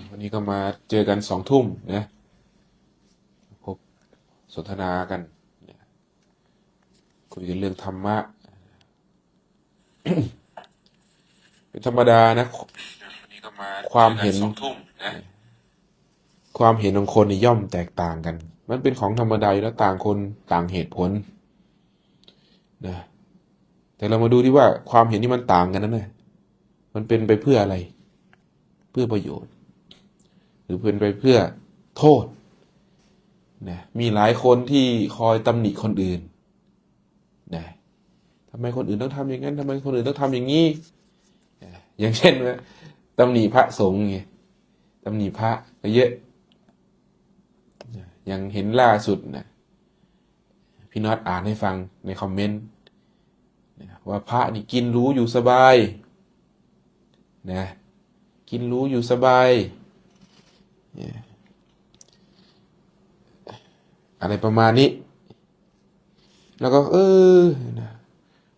วันนี้ก็มาเจอกัน20:00นะพบสนทนากันคุยกันเรื่องธรรมะเป็นธรรมดานะวันนี้ก็มาความเห็นความเห็นของคนนี่ย่อมแตกต่างกันมันเป็นของธรรมดาอยู่แล้วต่างคนต่างเหตุผลนะแต่เรามาดูที่ว่าความเห็นที่มันต่างกันนั้นนะมันเป็นไปเพื่ออะไรเพื่อประโยชน์หรือเป็นไปเพื่อโทษนะมีหลายคนที่คอยตำหนิคนอื่นนะทำไมคนอื่นต้องทำอย่างนั้นทำไมคนอื่นต้องทำอย่างนี้อย่างเช่นว่าตำหนิพระสงฆ์ไงตำหนิพระก็เยอะอย่างเห็นล่าสุดนะพี่น็อตอ่านให้ฟังในคอมเมนต์ว่าพระนี่กินรู้อยู่สบายนะกินรู้อยู่สบายอะไรประมาณนี้แล้วก็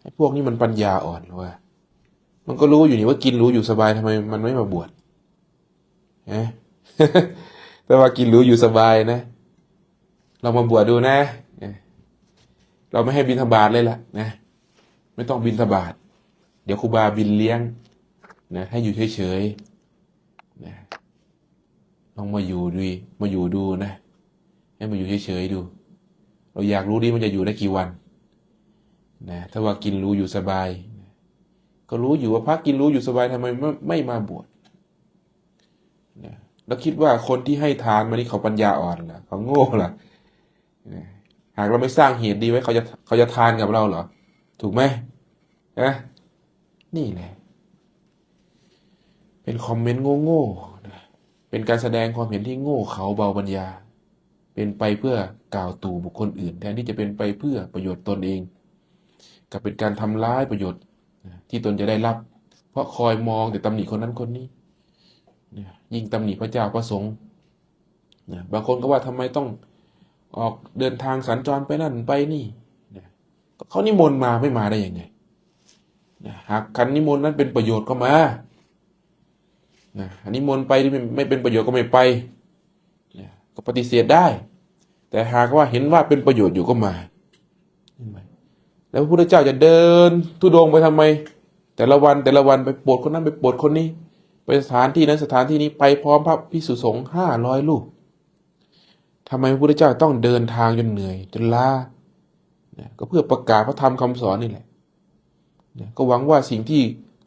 ไอ้พวกนี้มันปัญญาอ่อนว่ะมันก็รู้อยู่นี่ว่ากินรู้อยู่สบายทำไมมันไม่มาบวชนะ แต่ว่ากินรู้อยู่สบายนะเรามาบวชดูนะเราไม่ให้บิณฑบาตเลยล่ะนะไม่ต้องบิณฑบาตเดี๋ยวครูบาบินเลี้ยงนะให้อยู่เฉยๆนะลองมาอยู่ดูนะให้มาอยู่เฉยๆดูเราอยากรู้ดิมันจะอยู่ได้กี่วันนะถ้าว่ากินรู้อยู่สบายก็รู้อยู่ว่าพระกินรู้อยู่สบายทำไมไม่มาบวชนะแล้วคิดว่าคนที่ให้ทานมานี่เขาปัญญาอ่อนเหรอเขาโง่เหรอนะหากเราไม่สร้างเหตุดีไว้เขาจะทานกับเราเหรอถูกไหมนะนี่แหละเป็นคอมเมนต์โง่ๆนะเป็นการแสดงความเห็นที่โง่เขาเบาปัญญาเป็นไปเพื่อกล่าวตู่บุคคลอื่นแทนที่จะเป็นไปเพื่อประโยชน์ตนเองกับเป็นการทำร้ายประโยชน์ที่ตนจะได้รับเพราะคอยมองแต่ตำหนิคนนั้นคนนี้ยิ่งตำหนิพระเจ้าพระสงฆ์บางคนก็ว่าทำไมต้องออกเดินทางสัญจรไปนั่นไปนี่เขานิมนต์มาไม่มาได้ยังไงหากคันนิมนต์นั้นเป็นประโยชน์ก็มาอันนิมนต์ไปที่ไม่เป็นประโยชน์ก็ไม่ไปก็ปฏิเสธได้แต่หากว่าเห็นว่าเป็นประโยชน์อยู่ก็มาแล้วพระพุทธเจ้าจะเดินธุดงค์ไปทำไมแต่ละวันไปโปรดคนนั้นไปโปรดคนนี้ไปสถานที่นั้นสถานที่นี้ไปพร้อมพระภิกษุสงฆ์500 รูปทำไมพระพุทธเจ้าต้องเดินทางจนเหนื่อยจนล้าก็เพื่อประกาศพระธรรมคำสอนนี่แหละก็หวังว่าสิ่งที่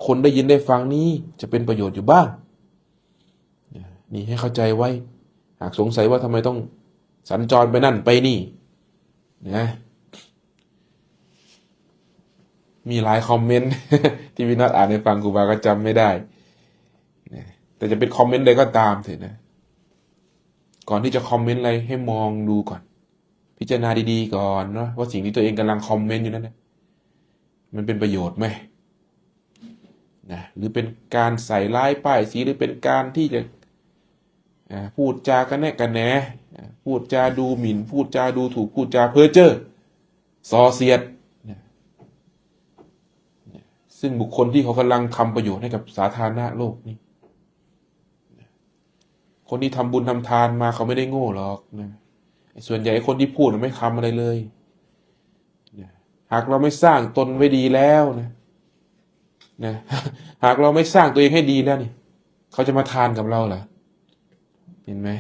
คนได้ยินได้ฟังนี้จะเป็นประโยชน์อยู่บ้างนี่ให้เข้าใจไว้หากสงสัยว่าทำไมต้องสัญจรไปนั่นไปนี่นะมีหลายคอมเมนต์ ที่พี่นัทอ่านให้ฟังครูบาก็จำไม่ได้แต่จะเป็นคอมเมนต์ใดก็ตามเถอะนะก่อนที่จะคอมเมนต์อะไรให้มองดูก่อนพิจารณาดีๆก่อนเนาะว่าสิ่งที่ตัวเองกำลังคอมเมนต์อยู่นั้นนะมันเป็นประโยชน์ไหมนะหรือเป็นการใส่ร้ายป้ายสีหรือเป็นการที่จะพูดจากันแน่กันแหนพูดจาดูหมิ่นพูดจาดูถูกพูดจาเพ้อเจ้อส่อเสียดซึ่งบุคคลที่เขากำลังทำประโยชน์ให้กับสาธารณะโลกนี่คนที่ทำบุญทำทานมาเขาไม่ได้โง่หรอกนะส่วนใหญ่คนที่พูดไม่ทำอะไรเลยหากเราไม่สร้างตนไว้ดีแล้วนะหากเราไม่สร้างตัวเองให้ดีแล้วนี่เขาจะมาทานกับเราเหรอเห็นไหม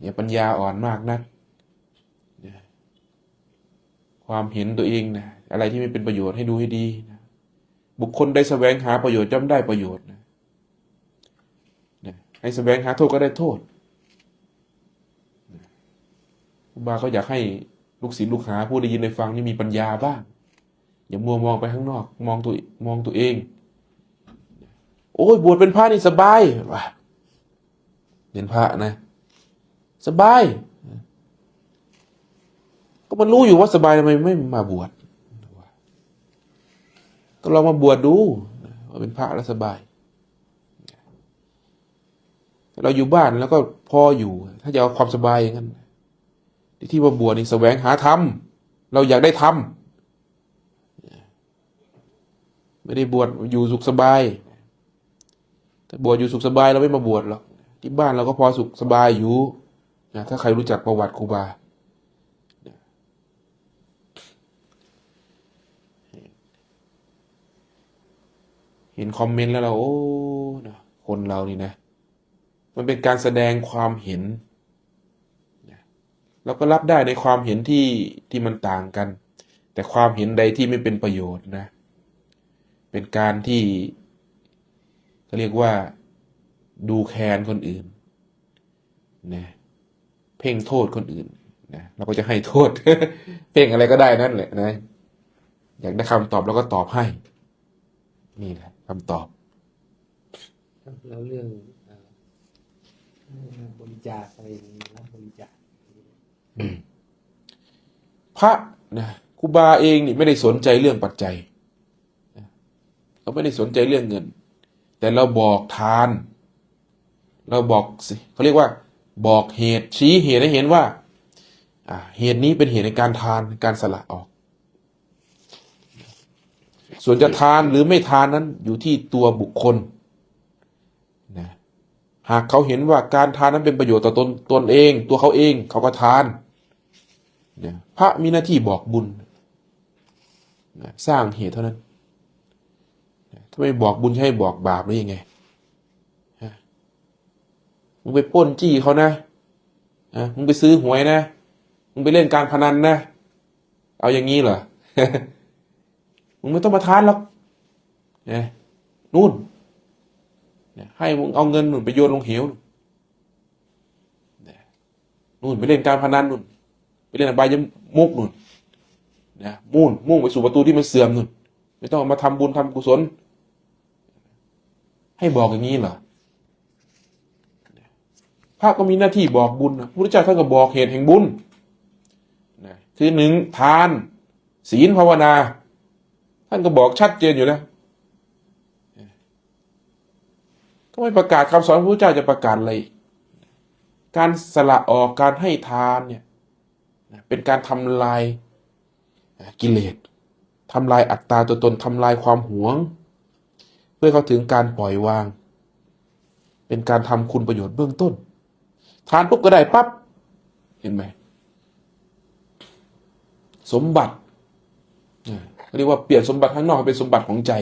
อย่าปัญญาอ่อนมากนักความเห็นตัวเองนะอะไรที่ไม่เป็นประโยชน์ให้ดูให้ดีนะบุคคลได้แสวงหาประโยชน์ย่อมได้ประโยชน์นะให้แสวงหาโทษก็ได้โทษครูบาก็อยากให้ลูกศิษย์ลูกหาผู้ได้ยินได้ฟังนี่มีปัญญาบ้างอย่ามัวมองไปข้างนอกมองตัวเองโอ้ยบวชเป็นพระนี่สบายว่ะเป็นพระนะสบายก็มันรู้อยู่ว่าสบายทำไมไม่มาบวชก็ลองมาบวชดูว่าเป็นพระแล้วสบายเราอยู่บ้านแล้วก็พออยู่ถ้าจะเอาความสบายอย่างนั้นที่มาบวชนี่แสวงหาธรรมเราอยากได้ธรรมไม่ได้บวชอยู่สุขสบาย แต่บวชอยู่สุขสบายเราไม่มาบวชหรอกที่บ้านเราก็พอสุขสบายอยู่นะถ้าใครรู้จักประวัติครูบาเห็นคอมเมนต์แล้วเราโอ้นะคนเรานี่นะมันเป็นการแสดงความเห็นเราก็รับได้ในความเห็นที่มันต่างกันแต่ความเห็นใดที่ไม่เป็นประโยชน์นะเป็นการที่เขาเรียกว่าดูแคลนคนอื่นนะเพ่งโทษคนอื่นนะเราก็จะให้โทษ เพ่งอะไรก็ได้นั่นแหละนะอยากได้คำตอบเราก็ตอบให้นี่แหละคำตอบ แล้วเรื่องบริจาคอะไรอย่างนี้รับบริจาค พระนะครูบาเองนี่ไม่ได้สนใจเรื่องปัจจัยเขาไม่ได้สนใจเรื่องเงินแต่เราบอกทานเราบอกสิเขาเรียกว่าบอกเหตุชี้เหตุให้เห็นว่าเหตุนี้เป็นเหตุในการทานการสละออกส่วนจะทานหรือไม่ทานนั้นอยู่ที่ตัวบุคคลนะหากเขาเห็นว่าการทานนั้นเป็นประโยชน์ต่อตนเองตัวเขาเองเขาก็ทานนะพระมีหน้าที่บอกบุญนะสร้างเหตุเท่านั้นถ้าไม่บอกบุญให้บอกบาปได้ยังไงมึงไปปล้นจี้เขานะมึงไปซื้อหวยนะมึงไปเล่นการพนันนะเอาอย่างนี้เหรอ มึงไม่ต้องมาทานหรอกนู่นให้มึงเอาเงินนู่นไปโยนลงเหวนู่นไปเล่นการพนันนู่นไปเล่นอบายมุกนู่นมุ่งไปสู่ประตูที่มันเสื่อมนู่นไม่ต้องมาทำบุญทำกุศลให้บอกอย่างนี้เหรอพระก็มีหน้าที่บอกบุญนะพระพุทธเจ้าท่านก็บอกเหตุแห่งบุญคือหนึ่งทานศีลภาวนาท่านก็บอกชัดเจนอยู่แล้วก็ไม่ประกาศคำสอนพระพุทธเจ้าจะประกาศอะไรการสละออกการให้ทานเนี่ยเป็นการทำลายกิเลสทำลายอัตตาตัวตนทำลายความหวงเพื่อเข้าถึงการปล่อยวางเป็นการทำคุณประโยชน์เบื้องต้นทานปุ๊บก็ได้ปั๊บเห็นไหมสมบัติเรียกว่าเปลี่ยนสมบัติข้างนอกเป็นสมบัติของใจ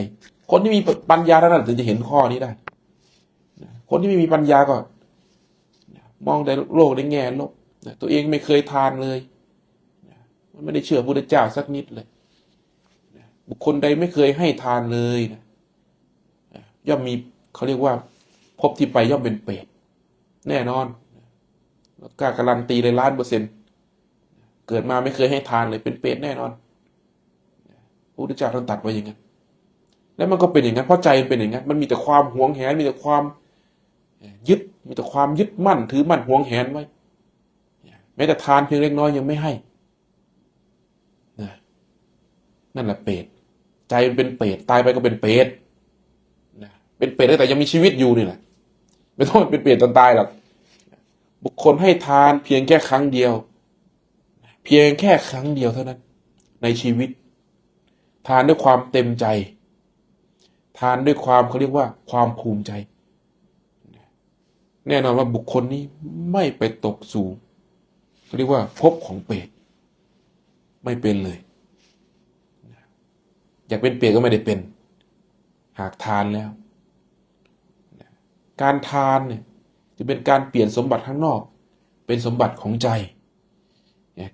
คนที่มีปัญญาเท่านั้นถึงจะเห็นข้อนี้ได้คนที่ไม่มีปัญญาก็มองแต่โลกในแง่ลบตัวเองไม่เคยทานเลยมันไม่ได้เชื่อพระพุทธเจ้าสักนิดเลยบุคคลใดไม่เคยให้ทานเลยย่อมมีเขาเรียกว่าพบที่ไปย่อมเป็นเปรตแน่นอนกล้าการันตีเลย1,000,000%เกิดมาไม่เคยให้ทานเลยเป็นเปรตแน่นอนพระพุทธเจ้าท่านตรัสไว้อย่างนั้นแล้วมันก็เป็นอย่างนั้นเพราะใจมันเป็นอย่างนั้นมันมีแต่ความหวงแหนมีแต่ความยึดมีแต่ความยึดมั่นถือมั่นหวงแหนไว้แม้แต่ทานเพียงเล็กน้อยยังไม่ให้นั่นแหละเปรตใจมันเป็นเปรตตายไปก็เป็นเปรตเป็นเปรตแต่ยังมีชีวิตอยู่นี่แหละไม่ต้องเป็นเปรตตอนตายหรอกบุคคลให้ทานเพียงแค่ครั้งเดียวเพียงแค่ครั้งเดียวเท่านั้นในชีวิตทานด้วยความเต็มใจทานด้วยความเขาเรียกว่าความภูมิใจแน่นอนว่าบุคคลนี้ไม่ไปตกสู่เขาเรียกว่าภพของเปรตไม่เป็นเลยอยากเป็นเปรตก็ไม่ได้เป็นหากทานแล้วการทานเนี่ยจะเป็นการเปลี่ยนสมบัติข้างนอกเป็นสมบัติของใจ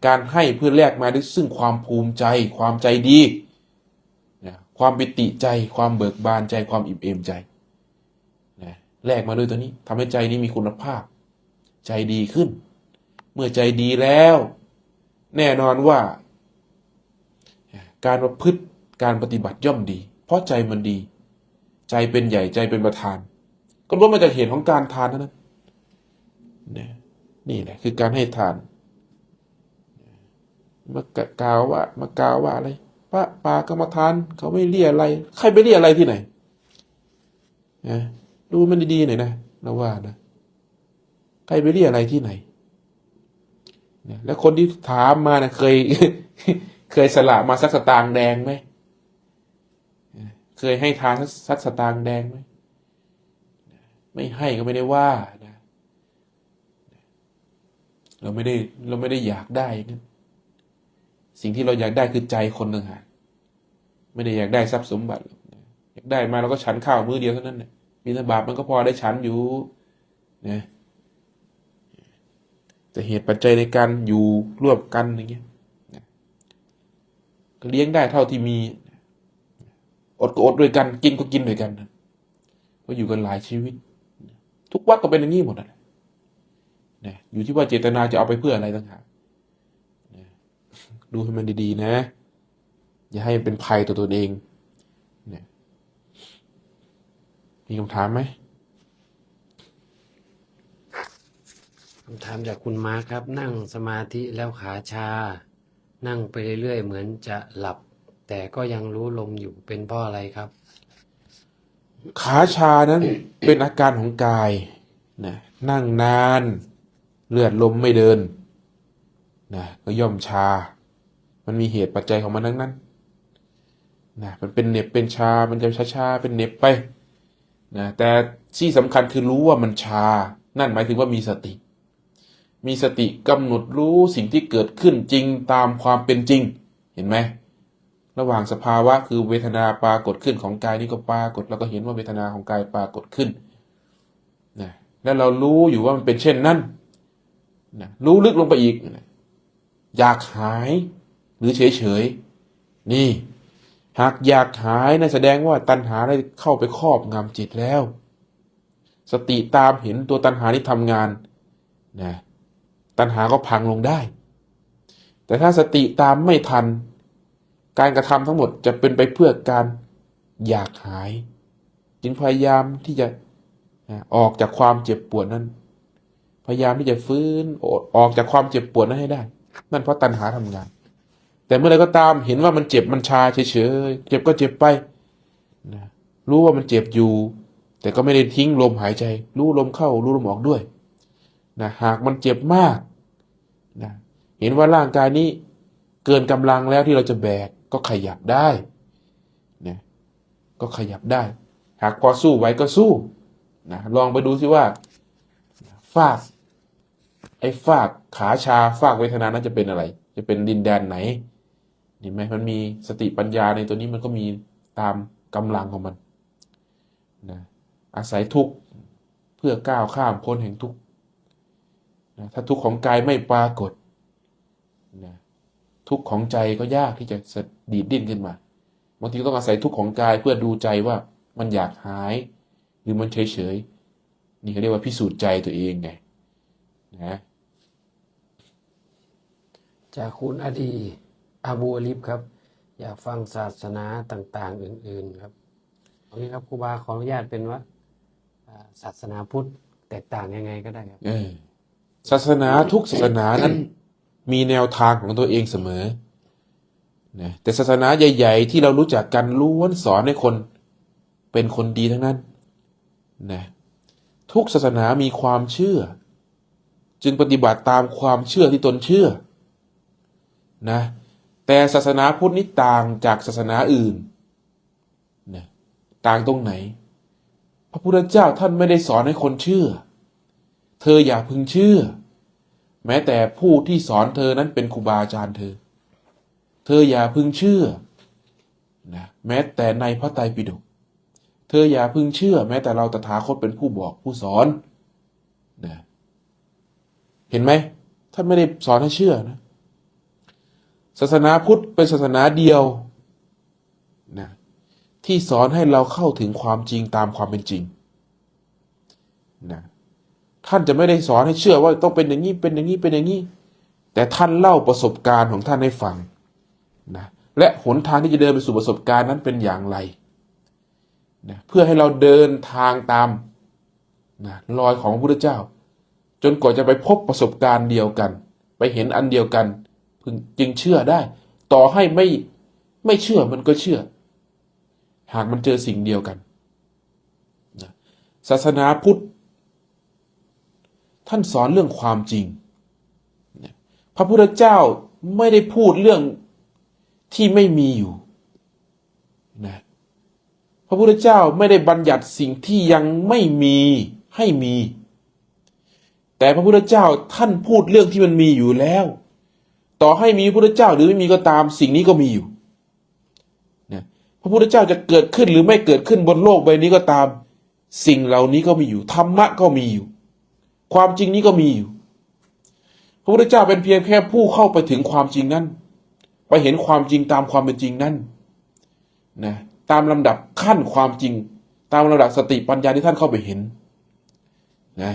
การให้เพื่อแลกมาด้วยซึ่งความภูมิใจความใจดีความปิติใจความเบิกบานใจความอิ่มเอมใจแลกมาด้วยตัวนี้ทำให้ใจนี้มีคุณภาพใจดีขึ้นเมื่อใจดีแล้วแน่นอนว่าการประพฤติการปฏิบัติย่อมดีเพราะใจมันดีใจเป็นใหญ่ใจเป็นประธานก็ล้วนมาจากเหตุของการทานเท่านั้นนี่แหละคือการให้ทานมากล่าวว่าอะไรพระป่ากรรมฐานเขาไม่เรียอะไรใครไปเรียอะไรที่ไหนดูมันดีๆหน่อยนะเราว่านะใครไปเรียอะไรที่ไหนแล้วคนที่ถามมานะเคยสละมาสักสตางค์แดงไหมเคยให้ทานสักสตางค์แดงไหม ไม่ให้ก็ไม่ได้ว่านะเราไม่ได้อยากได้นะสิ่งที่เราอยากได้คือใจคนต่างหากไม่ได้อยากได้ทรัพย์สมบัติอยากได้มาเราก็ฉันข้าวมื้อเดียวเท่านั้นนะบิณฑบาตมันก็พอได้ฉันอยู่นะแต่เหตุปัจจัยในการอยู่ร่วมกันอย่างเงี้ยก็เลี้ยงได้เท่าที่มีอดก็อดด้วยกันกินก็กินด้วยกันนะก็อยู่กันหลายชีวิตทุกวัดก็เป็นอย่างนี้หมดนะอยู่ที่ว่าเจตนาจะเอาไปเพื่ออะไรต่างหากดูให้มันดีๆนะอย่าให้มันเป็นภัยต่อตัวเองมีคำถามไหม คำถามจากคุณมาร์คครับ นั่งสมาธิแล้วขาชา นั่งไปเรื่อยๆเหมือนจะหลับ แต่ก็ยังรู้ลมอยู่เป็นเพราะอะไรครับ ขาชานั้น เป็นอาการของกายนะนั่งนานเลือดลมไม่เดินนะก็ย่อมชา มันมีเหตุปัจจัยของมันทั้งนั้นนะมันเป็นเหน็บเป็นชามันจะช้าๆเป็นเหน็บไปนะแต่ที่สำคัญคือรู้ว่ามันชานั่นหมายถึงว่ามีสติกำหนดรู้สิ่งที่เกิดขึ้นจริงตามความเป็นจริงเห็นไหมระหว่างสภาวะคือเวทนาปรากฏขึ้นของกายนี่ก็ปรากฏแล้วก็เห็นว่าเวทนาของกายปรากฏขึ้นนะแล้วเรารู้อยู่ว่ามันเป็นเช่นนั้นนะรู้ลึกลงไปอีกนะอยากหายหรือเฉยๆนี่หากอยากหายนะแสดงว่าตัณหาได้เข้าไปครอบงำจิตแล้วสติตามเห็นตัวตัณหานี้ทำงานนะตัณหาก็พังลงได้แต่ถ้าสติตามไม่ทันการกระทำทั้งหมดจะเป็นไปเพื่อการอยากหายจึงพยายามที่จะออกจากความเจ็บปวดนั้นพยายามที่จะฟื้นออกจากความเจ็บปวดนั้นให้ได้นั่นเพราะตัณหาทำงานแต่เมื่อไรก็ตามเห็นว่ามันเจ็บมันชาเฉยๆเจ็บก็เจ็บไปนะรู้ว่ามันเจ็บอยู่แต่ก็ไม่ได้ทิ้งลมหายใจรู้ลมเข้ารู้ลมออกด้วยนะหากมันเจ็บมากนะเห็นว่าร่างกายนี้เกินกำลังแล้วที่เราจะแบกก็ขยับได้นะก็ขยับได้หากพอสู้ไหวก็สู้นะลองไปดูซิว่าฟากขาชาฟากเวทนานั้นจะเป็นอะไรจะเป็นดินแดนไหนเห็นไหมมันมีสติปัญญาในตัวนี้มันก็มีตามกำลังของมันนะอาศัยทุกข์เพื่อก้าวข้ามพ้นแห่งทุกข์นะถ้าทุกข์ของกายไม่ปรากฏนะทุกข์ของใจก็ยากที่จะดีดดิ้นขึ้นมาบางทีต้องอาศัยทุกข์ของกายเพื่อดูใจว่ามันอยากหายหรือมันเฉยๆนี่เขาเรียกว่าพิสูจน์ใจตัวเองไงนะจากคุณอดีอาบูอลิฟครับ อยากฟังศาสนาต่างๆอื่นๆครับตรงนี้ครับครูบาขออนุญาตเป็นว่าศาสนาพุทธแตกต่างยังไงก็ได้ครับศาสนาทุกศาสนานั้น มีแนวทางของตัวเองเสมอนะแต่ศาสนาใหญ่ๆที่เรารู้จักกันล้วนสอนให้คนเป็นคนดีทั้งนั้นนะทุกศาสนามีความเชื่อจึงปฏิบัติตามความเชื่อที่ตนเชื่อนะแต่ศาสนาพุทธนี้ต่างจากศาสนาอื่นนะต่างตรงไหนพระพุทธเจ้าท่านไม่ได้สอนให้คนเชื่อเธออย่าพึงเชื่อแม้แต่ผู้ที่สอนเธอนั้นเป็นครูบาอาจารย์เธออย่าพึงเชื่อนะแม้แต่ในพระไตรปิฎกเธออย่าพึงเชื่อแม้แต่เราตถาคตเป็นผู้บอกผู้สอนนะเห็นไหมท่านไม่ได้สอนให้เชื่อนะศาสนาพุทธเป็นศาสนาเดียวนะที่สอนให้เราเข้าถึงความจริงตามความเป็นจริงนะท่านจะไม่ได้สอนให้เชื่อว่าต้องเป็นอย่างนี้เป็นอย่างนี้เป็นอย่างนี้แต่ท่านเล่าประสบการณ์ของท่านให้ฟังนะและหนทางที่จะเดินไปสู่ประสบการณ์นั้นเป็นอย่างไรนะเพื่อให้เราเดินทางตามนะรอยของพระพุทธเจ้าจนกว่าจะไปพบประสบการณ์เดียวกันไปเห็นอันเดียวกันจึงเชื่อได้ต่อให้ไม่เชื่อมันก็เชื่อหากมันเจอสิ่งเดียวกันนะศาสนาพุทธท่านสอนเรื่องความจริงนะพระพุทธเจ้าไม่ได้พูดเรื่องที่ไม่มีอยู่นะพระพุทธเจ้าไม่ได้บัญญัติสิ่งที่ยังไม่มี ให้มี แต่พระพุทธเจ้าท่านพูดเรื่องที่มันมีอยู่แล้ว ต่อให้มีพระพุทธเจ้าหรือไม่มีก็ตามสิ่งนี้ก็มีอยู่นะพระพุทธเจ้าจะเกิดขึ้นหรือไม่เกิดขึ้นบนโลกใบนี้ก็ตาม สิ่งเหล่านี้ก็มีอยู่ธรรมะก็มีอยู่ ความจริงนี้ก็มีอยู่พระพุทธเจ้าเป็นเพียงแค่ผู้เข้าไปถึงความจริงนั้นไปเห็นความจริงตามความเป็นจริงนั้นนะตามลำดับขั้นความจริงตามระดับสติปัญญาที่ท่านเข้าไปเห็นนะ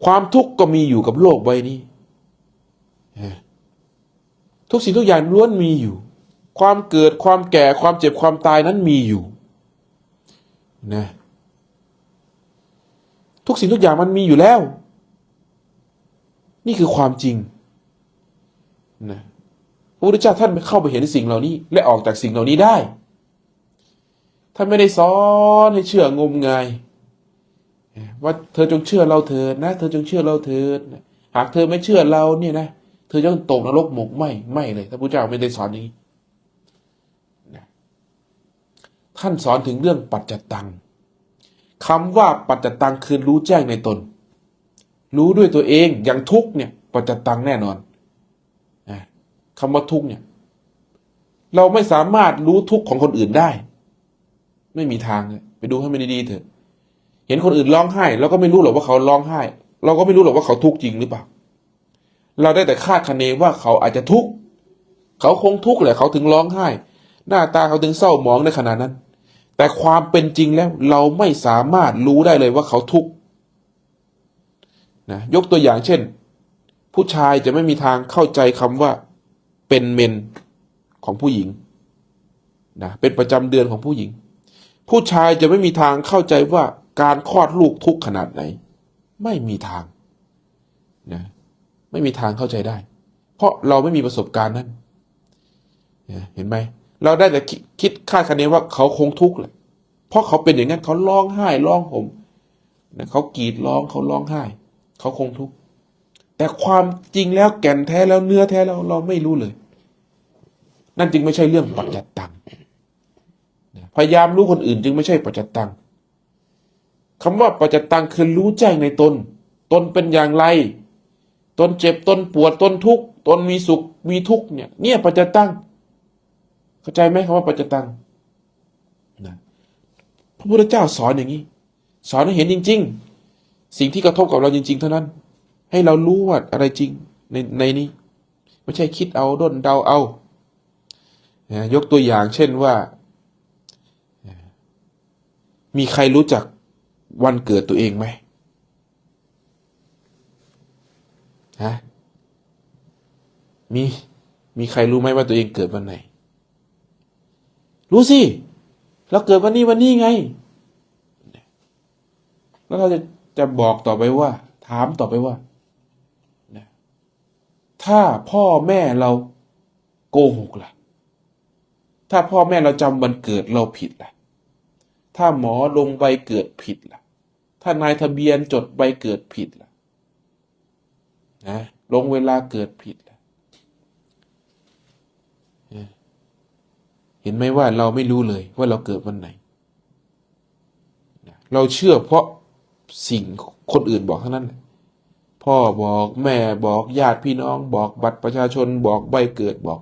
ความทุกข์ก็มีอยู่กับโลกใบนี้นะทุกสิ่งทุกอย่างล้วนมีอยู่ความเกิดความแก่ความเจ็บความตายนั้นมีอยู่นะทุกสิ่งทุกอย่างมันมีอยู่แล้วนี่คือความจริงนะพระพุทธเจ้าท่านเข้าไปเห็นสิ่งเหล่านี้และออกจากสิ่งเหล่านี้ได้ท่านไม่ได้สอนให้เชื่องมงายว่าเธอจงเชื่อเราเถิดนะเธอจงเชื่อเราเถิดหากเธอไม่เชื่อเราเนี่ยนะเธอจะต้องตกนรกหมกไหมไม่เลยพระพุทธเจ้าไม่ได้สอนอย่างนี้ท่านสอนถึงเรื่องปัจจตังคำว่าปัจจตังคือรู้แจ้งในตนรู้ด้วยตัวเองอย่างทุกเนี่ยปัจจตังแน่นอนคำว่าทุกเนี่ยเราไม่สามารถรู้ทุกข์ของคนอื่นได้ไม่มีทางเลยไปดูให้มันดีๆเถอะเห็นคนอื่นร้องไห้เราก็ไม่รู้หรอกว่าเขาร้องไห้เราก็ไม่รู้หรอกว่าเขาทุกข์จริงหรือเปล่าเราได้แต่คาดคะเนว่าเขาอาจจะทุกข์เขาคงทุกข์แหละเขาถึงร้องไห้หน้าตาเขาถึงเศร้าหมองในขณะนั้นแต่ความเป็นจริงแล้วเราไม่สามารถรู้ได้เลยว่าเขาทุกข์นะยกตัวอย่างเช่นผู้ชายจะไม่มีทางเข้าใจคำว่าเป็นเมนของผู้หญิงนะเป็นประจำเดือนของผู้หญิงผู้ชายจะไม่มีทางเข้าใจว่าการคลอดลูกทุกข์ขนาดไหนไม่มีทางนะไม่มีทางเข้าใจได้เพราะเราไม่มีประสบการณ์นั้นเห็นไหมเราได้แต่คิดคาดคะเนว่าเขาคงทุกข์แหละเพราะเขาเป็นอย่างนั้นเขาร้องไห้ร้องห่มนะเขากรีดร้องเขาร้องไห้เขาคงทุกข์แต่ความจริงแล้วแก่นแท้แล้วเนื้อแท้แล้วเราไม่รู้เลยนั่นจึงไม่ใช่เรื่องปัจจัตตังพยายามรู้คนอื่นจึงไม่ใช่ปัจจัตตังคำว่าปัจจัตตังคือรู้แจ้งในตนตนเป็นอย่างไรตนเจ็บตนปวดตนทุกข์ตนมีสุขมีทุกข์เนี่ยปัจจัตตังเข้าใจไหมคำว่าปัจจัตตังนะพระพุทธเจ้าสอนอย่างนี้สอนให้เห็นจริงๆสิ่งที่กระทบกับเราจริงๆเท่านั้นให้เรารู้ว่าอะไรจริงในนี้ไม่ใช่คิดเอาด้นเดาเอายกตัวอย่างเช่นว่ามีใครรู้จักวันเกิดตัวเองไหมฮะมีใครรู้ไหมว่าตัวเองเกิดวันไหนรู้สิเราเกิดวันนี้ไงแล้วเราจะบอกต่อไปว่าถามต่อไปว่าถ้าพ่อแม่เราโกหกล่ะถ้าพ่อแม่เราจำวันเกิดเราผิดล่ะถ้าหมอลงใบเกิดผิดล่ะถ้านายทะเบียนจดใบเกิดผิดล่ะนะลงเวลาเกิดผิดล่ะเห็นไหมว่าเราไม่รู้เลยว่าเราเกิดวันไหนเราเชื่อเพราะสิ่งคนอื่นบอกเท่านั้นแหละพ่อบอกแม่บอกญาติพี่น้องบอกบัตรประชาชนบอกใบเกิดบอก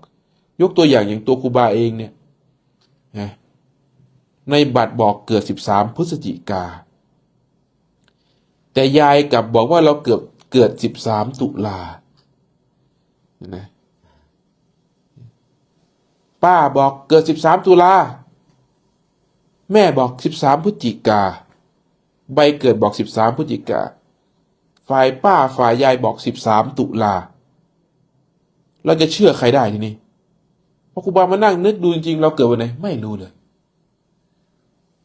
ยกตัวอย่างตัวครูบาเองเนี่ยในบัตรบอกเกิด13พฤศจิกาแต่ยายกลับบอกว่าเราเกิด13ตุลานะป้าบอกเกิด13ตุลาแม่บอก13พฤศจิกาใบเกิดบอก13พฤศจิกาฝ่ายป้าฝ่ายยายบอก13ตุลาเราจะเชื่อใครได้ทีนี้พอครูบามานั่งนึกดูจริงๆเราเกิดวันไหนไม่รู้เลย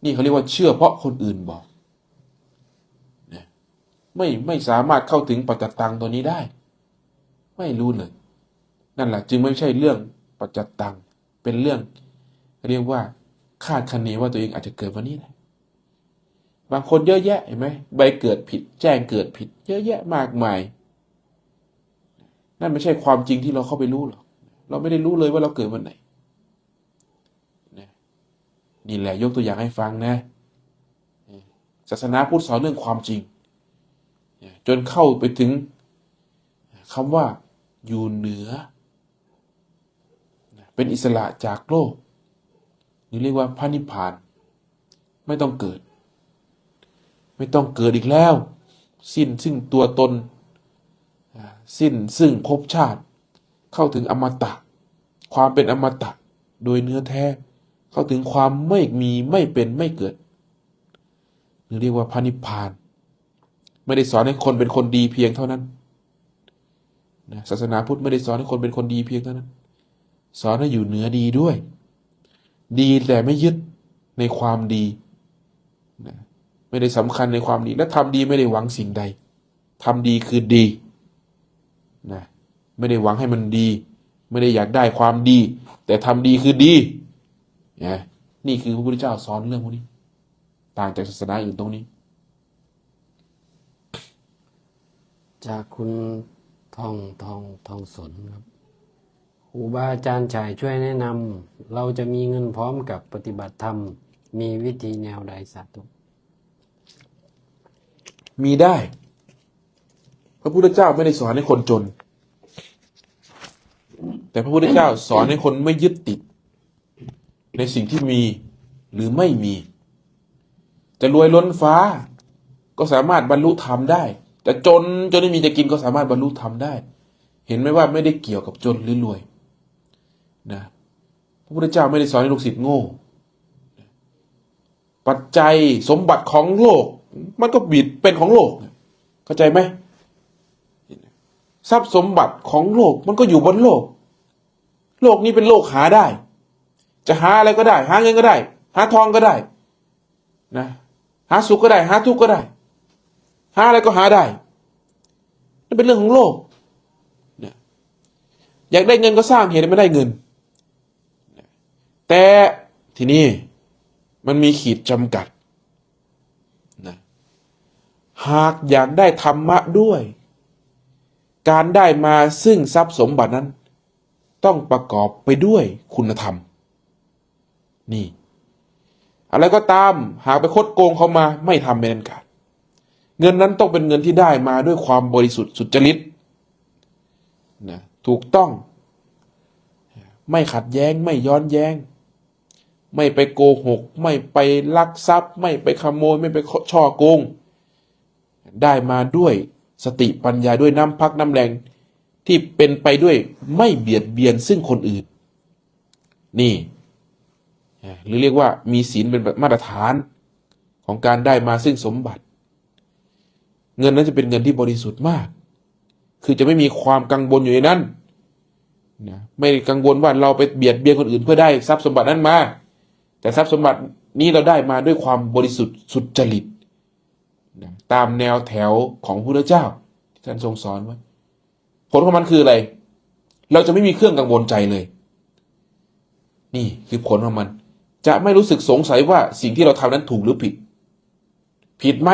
นี่เขาเรียกว่าเชื่อเพราะคนอื่นบอกไม่สามารถเข้าถึงปัจจตังตัวนี้ได้ไม่รู้เลยนั่นแหละจึงไม่ใช่เรื่องปัจจตังเป็นเรื่องเรียกว่าคาดคะเนว่าตัวเองอาจจะเกิดวันนี้แหละบางคนเยอะแยะเห็นไหมใบเกิดผิดแจ้งเกิดผิดเยอะแยะมากมายนั่นไม่ใช่ความจริงที่เราเข้าไปรู้หรอกเราไม่ได้รู้เลยว่าเราเกิดวันไหนนี่แหละยกตัวอย่างให้ฟังนะ ศาสนาพุทธสอนเรื่องความจริงจนเข้าไปถึงคำว่าอยู่เหนือเป็นอิสระจากโลกนี่เรียกว่าพระนิพพานไม่ต้องเกิดไม่ต้องเกิดอีกแล้วสิ้นซึ่งตัวตนสิ้นซึ่งภพชาติเข้าถึงอมตะความเป็นอมตะโดยเนื้อแท้เข้าถึงความไม่มีไม่เป็นไม่เกิดนี่เรียกว่าพระนิพพานไม่ได้สอนให้คนเป็นคนดีเพียงเท่านั้นนะศาสนาพุทธไม่ได้สอนให้คนเป็นคนดีเพียงเท่านั้นสอนให้อยู่เหนือดีด้วยดีแต่ไม่ยึดในความดีนะไม่ได้สำคัญในความดีและทำดีไม่ได้หวังสิ่งใดทำดีคือดีนะไม่ได้หวังให้มันดีไม่ได้อยากได้ความดีแต่ทำดีคือดีนะนี่คือพระพุทธเจ้าสอนเรื่องพวกนี้ต่างจากศาสนาอื่นตรงนี้จากคุณทองสนครับครูบาอาจารย์ชายช่วยแนะนำเราจะมีเงินพร้อมกับปฏิบัติธรรมมีวิธีแนวใดสาธุ มีได้พระพุทธเจ้าไม่ได้สอนให้คนจนแต่พระพุทธเจ้าสอนให้คนไม่ยึดติดในสิ่งที่มีหรือไม่มีจะรวยล้นฟ้าก็สามารถบรรลุธรรมได้แต่จนไม่มีจะกินก็สามารถบรรลุธรรมได้เห็นไหมว่าไม่ได้เกี่ยวกับจนหรือรวยนะพระพุทธเจ้าไม่ได้สอนให้ลูกศิษย์โง่ปัจจัยสมบัติของโลกมันก็บิดเป็นของโลกเข้าใจไหมทรัพย์สมบัติของโลกมันก็อยู่บนโลกโลกนี้เป็นโลกหาได้จะหาอะไรก็ได้หาเงินก็ได้หาทองก็ได้นะหาสุขก็ได้หาทุกข์ก็ได้หาอะไรก็หาได้นั่นเป็นเรื่องของโลกเนี่ยอยากได้เงินก็สร้างเหตุให้ไม่ได้เงินแต่ทีนี้มันมีขีดจำกัดนะหากอยากได้ธรรมะด้วยการได้มาซึ่งทรัพย์สมบัตินั้นต้องประกอบไปด้วยคุณธรรมนี่อะไรก็ตามหากไปคดโกงเขามาไม่ทำเป็นอันขาดเงินนั้นต้องเป็นเงินที่ได้มาด้วยความบริสุทธิ์สุจริตนะถูกต้องไม่ขัดแย้งไม่ย้อนแย้งไม่ไปโกหกไม่ไปลักทรัพย์ไม่ไปขโมยไม่ไปช่อโกงได้มาด้วยสติปัญญาด้วยน้ำพักน้ำแรงที่เป็นไปด้วยไม่เบียดเบียนซึ่งคนอื่นนี่หรือเรียกว่ามีศีลเป็นมาตรฐานของการได้มาซึ่งสมบัติเงินนั้นจะเป็นเงินที่บริสุทธิ์มากคือจะไม่มีความกังวลอยู่ในนั้นนะไม่กังวลว่าเราไปเบียดเบียนคนอื่นเพื่อได้ทรัพย์สมบัตินั้นมาแต่ทรัพย์สมบัตินี้เราได้มาด้วยความบริสุทธิ์สุจริตนะตามแนวแถวของพระพุทธเจ้าที่ท่านทรงสอนไว้ผลของมันคืออะไรเราจะไม่มีเครื่องกังวลใจเลยนี่คือผลของมันจะไม่รู้สึกสงสัยว่าสิ่งที่เราทำนั้นถูกหรือผิดผิดไหม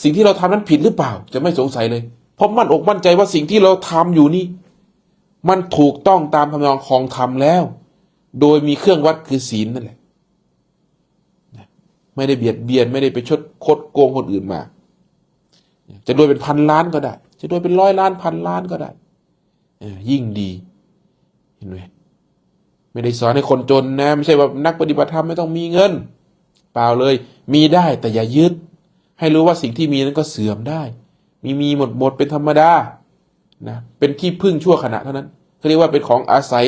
สิ่งที่เราทำนั้นผิดหรือเปล่าจะไม่สงสัยเลยเพราะมั่นอกมั่นใจว่าสิ่งที่เราทำอยู่นี่มันถูกต้องตามธรรมนองของธรรมแล้วโดยมีเครื่องวัดคือศีลนั่นแหละไม่ได้เบียดเบียนไม่ได้ไปคดโกงคนอื่นมาจะรวยเป็นพันล้านก็ได้จะรวยเป็น100 ล้านพันล้านก็ได้ยิ่งดีเห็นไหมไม่ได้สอนให้คนจนนะไม่ใช่ว่านักปฏิบัติธรรมไม่ต้องมีเงินเปล่าเลยมีได้แต่อย่ายึดให้รู้ว่าสิ่งที่มีนั้นก็เสื่อมได้มีหมดเป็นธรรมดานะเป็นที่พึ่งชั่วขณะเท่านั้นเขาเรียกว่าเป็นของอาศัย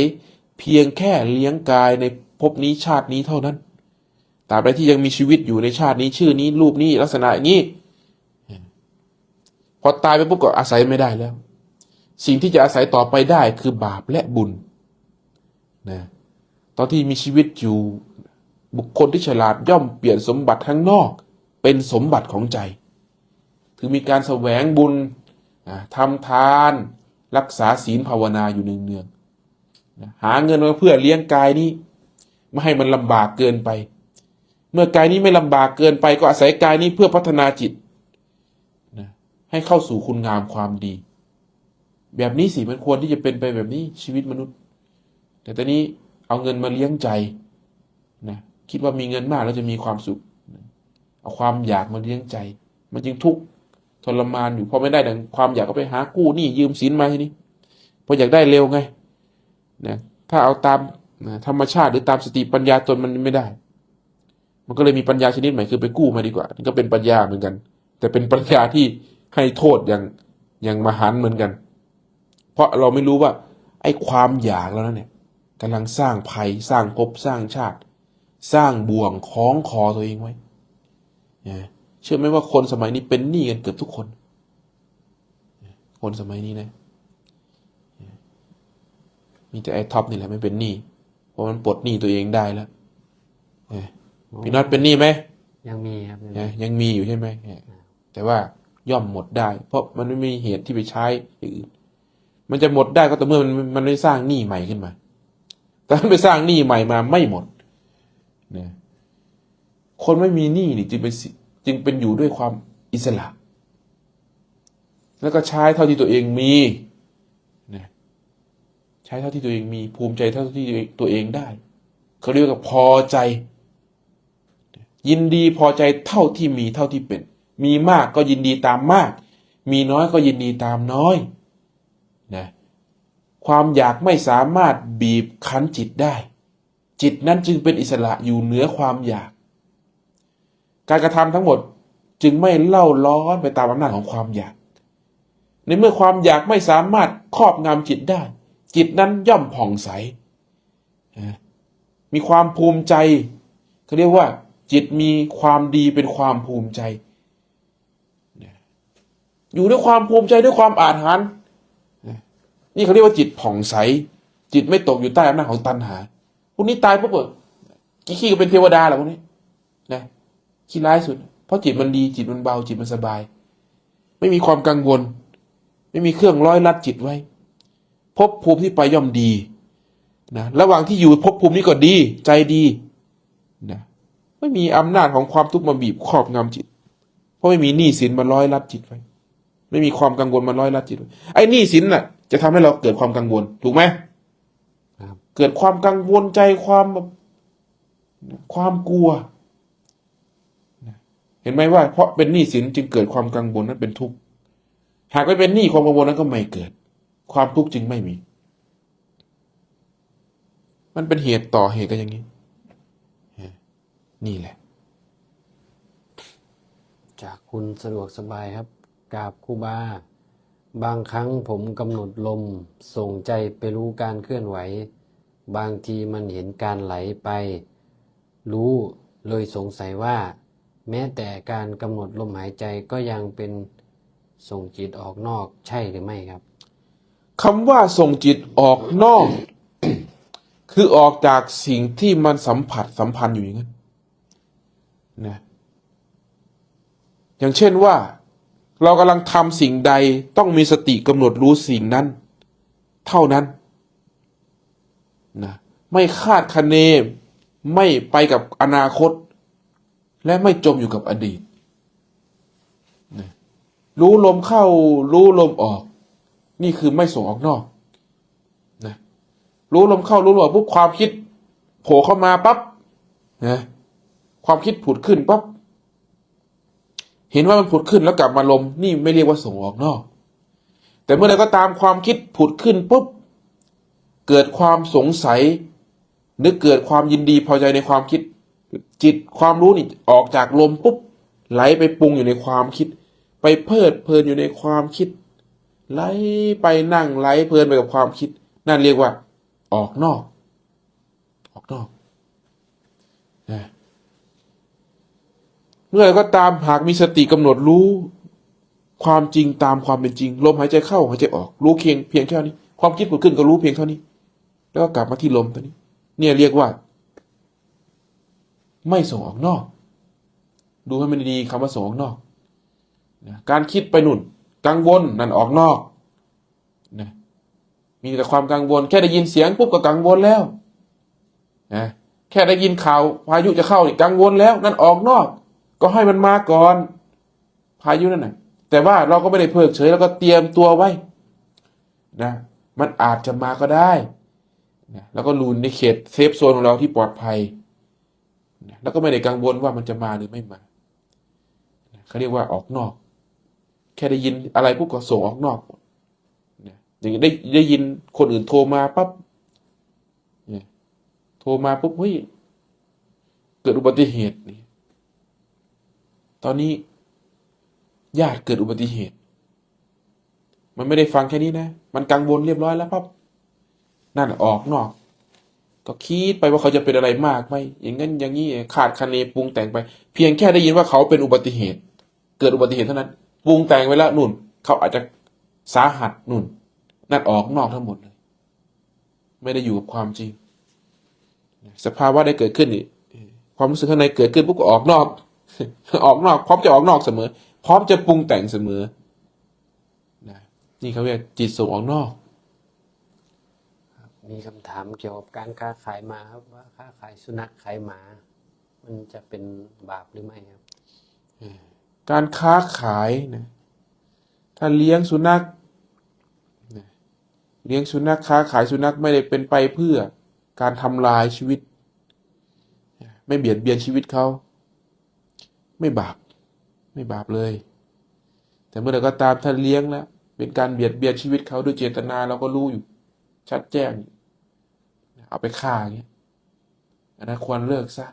เพียงแค่เลี้ยงกายในภพนี้ชาตินี้เท่านั้นตราบใดที่ยังมีชีวิตอยู่ในชาตินี้ชื่อนี้รูปนี้ลักษณะอย่างนี้พอตายไปปุ๊บก็อาศัยไม่ได้แล้วสิ่งที่จะอาศัยต่อไปได้คือบาปและบุญนะตอนที่มีชีวิตอยู่บุคคลที่ฉลาดย่อมเปลี่ยนสมบัติข้างนอกเป็นสมบัติของใจถึงมีการแสวงบุญทำทานรักษาศีลภาวนาอยู่เนืองๆหาเงินมาเพื่อเลี้ยงกายนี้ไม่ให้มันลำบากเกินไปเมื่อกายนี้ไม่ลำบากเกินไปก็อาศัยกายนี้เพื่อพัฒนาจิตให้เข้าสู่คุณงามความดีแบบนี้สิมันควรที่จะเป็นไปแบบนี้ชีวิตมนุษย์แต่ตอนนี้เอาเงินมาเลี้ยงใจนะคิดว่ามีเงินมากแล้วจะมีความสุข เอาความอยากมาเลี้ยงใจ มันจึงทุกข์ทรมานอยู่พอไม่ได้ดังความอยากก็ไปหากู้หนี้ยืมสินมาทีนี้พออยากได้เร็วไงนะถ้าเอาตามธรรมชาติหรือตามสติปัญญาตนมันไม่ได้ มันก็เลยมีปัญญาชนิดใหม่คือไปกู้มาดีกว่านี่ก็เป็นปัญญาเหมือนกัน แต่เป็นปัญญาที่ให้โทษอย่างมหันต์เหมือนกัน เพราะเราไม่รู้ว่าไอ้ความอยากแล้วนั่นเนี่ยกำลังสร้างภัยสร้างภพสร้างชาติ สร้างบ่วงคล้องคอตัวเองไว้เชื่อไหมว่าคนสมัยนี้เป็นหนี้กันเกือบทุกคนคนสมัยนี้นะมีแต่ไอ้ท็อปนี่แหละไม่เป็นหนี้เพราะมันปลดหนี้ตัวเองได้แล้วพี่น็อตเป็นหนี้ไหมยังมีครับยังมีอยู่ใช่ไหมแต่ว่าย่อมหมดได้ เพราะมันไม่มีเหตุที่ไปใช้อย่างอื่นมันจะหมดได้ก็ต่อเมื่อมันไม่สร้างหนี้ใหม่ขึ้นมาแต่ถ้าไปสร้างหนี้ใหม่มาไม่หมดนะคนไม่มีหนี้นี่จึงเป็นอยู่ด้วยความอิสระแล้วก็ใช้เท่าที่ตัวเองมีนะใช้เท่าที่ตัวเองมีภูมิใจเท่าที่ตัวเองได้เขาเรียกว่าพอใจยินดีพอใจเท่าที่มีเท่าที่เป็นมีมากก็ยินดีตามมากมีน้อยก็ยินดีตามน้อยนะความอยากไม่สามารถบีบคั้นจิตได้จิตนั้นจึงเป็นอิสระอยู่เหนือความอยากการกระทำทั้งหมดจึงไม่เล่าร้อนไปตามอำนาจของความอยากในเมื่อความอยากไม่สามารถครอบงำจิตได้จิตนั้นย่อมผ่องใสมีความภูมิใจเขาเรียกว่าจิตมีความดีเป็นความภูมิใจอยู่ด้วยความภูมิใจด้วยความอาถรรพ์นี่เขาเรียกว่าจิตผ่องใสจิตไม่ตกอยู่ใต้อำนาจของตัณหาพวกนี้ตายปุ๊บขี้ก็เป็นเทวดาแหละพวกนี้นะขี้ร้ายสุดเพราะจิตมันดีจิตมันเบาจิตมันสบายไม่มีความกังวลไม่มีเครื่องร้อยลัดจิตไว้ภพภูมิที่ไปย่อมดีนะระหว่างที่อยู่ภพภูมินี้ก็ดีใจดีนะไม่มีอำนาจของความทุกข์มาบีบครอบงำจิตเพราะไม่มีหนี้สินมาร้อยลัดจิตไว้ไม่มีความกังวลมาร้อยลัดจิตไว้ไอ้หนี้สินน่ะจะทำให้เราเกิดความกังวลถูกไหมเกิดความกังวลใจความกลัวเห็นไหมว่าเพราะเป็นหนี้สินจึงเกิดความกังวลนั้นเป็นทุกข์หากไม่เป็นหนี้ความกังวลนั้นก็ไม่เกิดความทุกข์จึงไม่มีมันเป็นเหตุต่อเหตุกันอย่างนี้นี่แหละจากคุณสะดวกสบายครับกราบครูบาบางครั้งผมกำหนดลมส่งใจไปรู้การเคลื่อนไหวบางทีมันเห็นการไหลไปรู้เลยสงสัยว่าแม้แต่การกำหนดลมหายใจก็ยังเป็นส่งจิตออกนอกใช่หรือไม่ครับคำว่าส่งจิตออกนอก คือออกจากสิ่งที่มันสัมพันธ์อยู่อย่างนั้นนะอย่างเช่นว่าเรากำลังทำสิ่งใดต้องมีสติกำหนดรู้สิ่งนั้นเท่านั้นนะไม่คาดคะเนไม่ไปกับอนาคตและไม่จมอยู่กับอดีตนะรู้ลมเข้ารู้ลมออกนี่คือไม่ส่งออกนอกนะรู้ลมเข้ารู้ลมออกปุ๊บความคิดโผล่เข้ามาปั๊บนะความคิดผุดขึ้นปั๊บเห็นว่ามันผุดขึ้นแล้วกลับมาลมนี่ไม่เรียกว่าส่งออกนอกแต่เมื่อใดก็ตามความคิดผุดขึ้นปุ๊บเกิดความสงสัยนึกเกิดความยินดีพอใจในความคิดจิตความรู้นี่ออกจากลมปุ๊บไหลไปปรุงอยู่ในความคิดไปเพลิดเพลินอยู่ในความคิดไหลไปนั่งไหลเพลินไปกับความคิดนั่นเรียกว่าออกนอกนะเมื่อไรก็ตามหากมีสติกำหนดรู้ความจริงตามความเป็นจริงลมหายใจเข้าหายใจออกรู้เพียงแค่นี้ความคิดผุดขึ้นก็รู้เพียงเท่านี้แล้วก็กลับมาที่ลมตัวนี้เนี่ยเรียกว่าไม่ส่งออกนอกดูให้มันดีๆคำว่าส่งออกนอกนะการคิดไปนู่นกังวลนั่นออกนอกนะมีแต่ความกังวลแค่ได้ยินเสียงปุ๊บก็กังวลแล้วนะแค่ได้ยินข่าวพายุจะเข้านี่กังวลแล้วนั่นออกนอกก็ให้มันมาก่อนพายุนั่นน่ะแต่ว่าเราก็ไม่ได้เพิกเฉยแล้วก็เตรียมตัวไว้นะมันอาจจะมาก็ได้นะแล้วก็รูนในเขตเซฟโซนของเราที่ปลอดภัยนะแล้วก็ไม่ได้กังวลว่ามันจะมาหรือไม่มา เขาเรียกว่าออกนอก แค่ได้ยินอะไรปุ๊บก็ส่งออกนอกเนี่ยอย่างได้ยินคนอื่นโทรมาปั๊บเนี่ยโทรมาปุ๊บเฮ้ยเกิดอุบัติเหตุนี่ตอนนี้ญาติเกิดอุบัติเหตุ มันไม่ได้ฟังแค่นี้นะมันกังวลเรียบร้อยแล้วปั๊บนั่นออกนอก ก็คิดไปว่าเขาจะเป็นอะไรมากไหมอย่างนั้นอย่างนี้ขาดคะเนปรุงแต่งไป เพียงแค่ได้ยินว่าเขาเป็นอุบัติเหตุ เกิดอุบัติเหตุเท่านั้นปรุงแต่งไว้แล้วนุ่นเขาอาจจะสาหัสนุ่นนั่นออกนอกทั้งหมดเลยไม่ได้อยู่กับความจริงสภาวะได้เกิดขึ้นนี่ความรู้สึกข้างในเกิดขึ้นปุ๊บก็ออกนอก ออกนอกพร้อมจะออกนอกเสมอพร้อมจะปรุงแต่งเสมอนะนี่เขาเรียกจิตส่งออกนอก มีคำถามเกี่ยวกับการค้าขายหมาครับว่าค้าขายสุนัขขายหมา มันจะเป็นบาปหรือไม่ครับ การค้าขายนะถ้าเลี้ยงสุนัขนะเลี้ยงสุนัขค้าขายสุนัขไม่ได้เป็นไปเพื่อการทำลายชีวิตไม่เบียดเบียนชีวิตเขาไม่บาปไม่บาปเลย แต่เมื่อใดก็ตามถ้าเลี้ยงแล้วเป็นการเบียดเบียนชีวิตเขาด้วยเจตนาเราก็รู้อยู่ชัดแจ้งเอาไปฆ่าอย่างเงี้ยอันนั้นควรเลิกซะ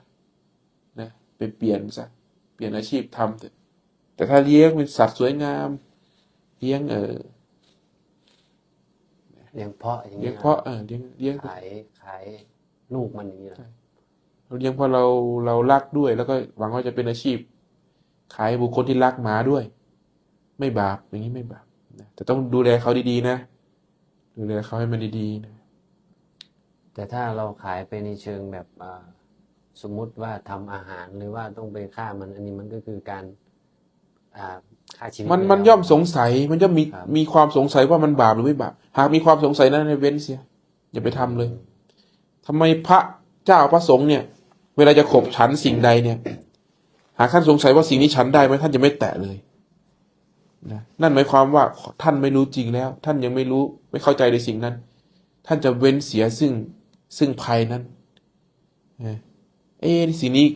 นะไปเปลี่ยนซะเปลี่ยนอาชีพทำเถอะแต่ถ้าเลี้ยงเป็นสัตว์สวยงามเลี้ยงเลี้ยงเพาะอย่าง เลี้ย นี้ ง ค เพ รับ ราะเลี้ยง ขายลูกมันอย่างนี้เหรอ เราเลี้ยงเพราะเรารักด้วย แล้วก็หวังว่าจะเป็นอาชีพ ขายบุคคลที่รักหมาด้วย ไม่บาปอย่างนี้ไม่บาปนะแต่ต้องดูแลเขาดีๆนะดูแลเขาให้มันดีๆนะ แต่ถ้าเราขายไปในเชิงแบบสมมุติว่าทำอาหารหรือว่าต้องไปฆ่ามันอันนี้มันก็คือการฆ่าชีวิต มัน ไปแล้ว ย่อมสงสัยมันจะมี ครับ มีความสงสัยว่ามันบาปหรือไม่บาปหากมีความสงสัยนั้นให้เว้นเสียอย่าไปทำเลยทำไมพระเจ้าพระสงฆ์เนี่ย เวลาจะขบฉันสิ่งใดเนี่ย หากท่านสงสัยว่าสิ่งนี้ฉันได้ไหมท่านจะไม่แตะเลยนะนั่นหมายความว่าท่านไม่รู้จริงแล้ว ท่านยังไม่รู้ไม่เข้าใจในสิ่งนั้น ท่านจะเว้นเสียซึ่งภัยนั้นสิ่งนี้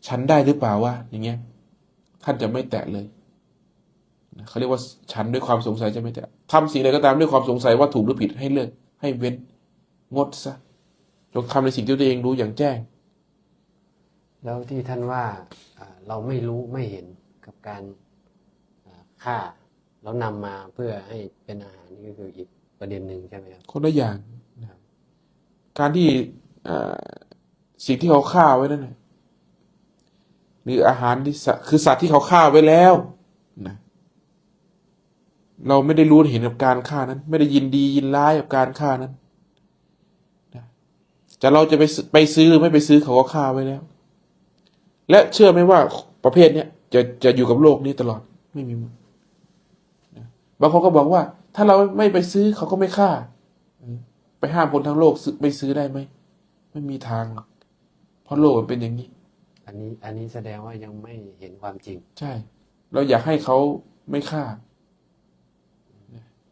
ฉันได้หรือเปล่าวะอย่างเงี้ย ท่านจะไม่แตะเลยนะเขาเรียกว่าฉันด้วยความสงสัยจะไม่แตะทำสิ่งใดก็ตามด้วยความสงสัยว่าถูกหรือผิดให้เลิกให้เว้นงดซะจงทำในสิ่งที่ตัวเองรู้อย่างแจ้ง แล้วที่ท่านว่าเราไม่รู้ไม่เห็นกับการฆ่าแล้วนำมาเพื่อให้เป็นอาหารนี่ก็คืออีกประเด็นหนึ่งใช่ไหมครับ คนละอย่างนะครับการที่สิ่งที่เขาฆ่าไว้นั่นนะหรืออาหารที่คือสัตว์ที่เขาฆ่าไว้แล้วนะเราไม่ได้รู้เห็นกับการฆ่านั้น ไม่ได้ยินดียินร้ายกับการฆ่านั้นนะจะเราจะไปซื้อหรือไม่ไปซื้อเขาก็ฆ่าไว้แล้ว และเชื่อไหมว่าประเภทเนี้ยจะอยู่กับโลกนี้ตลอดไม่มีนะบางคนก็บอกว่า ถ้าเราไม่ไปซื้อเขาก็ไม่ฆ่าไปห้ามคนทั้งโลกไม่ซื้อได้ไหมไม่มีทางหรอกเพราะโลกมันเป็นอย่างนี้ อันนี้แสดงว่ายังไม่เห็นความจริง ใช่ เราอยากให้เขาไม่ฆ่า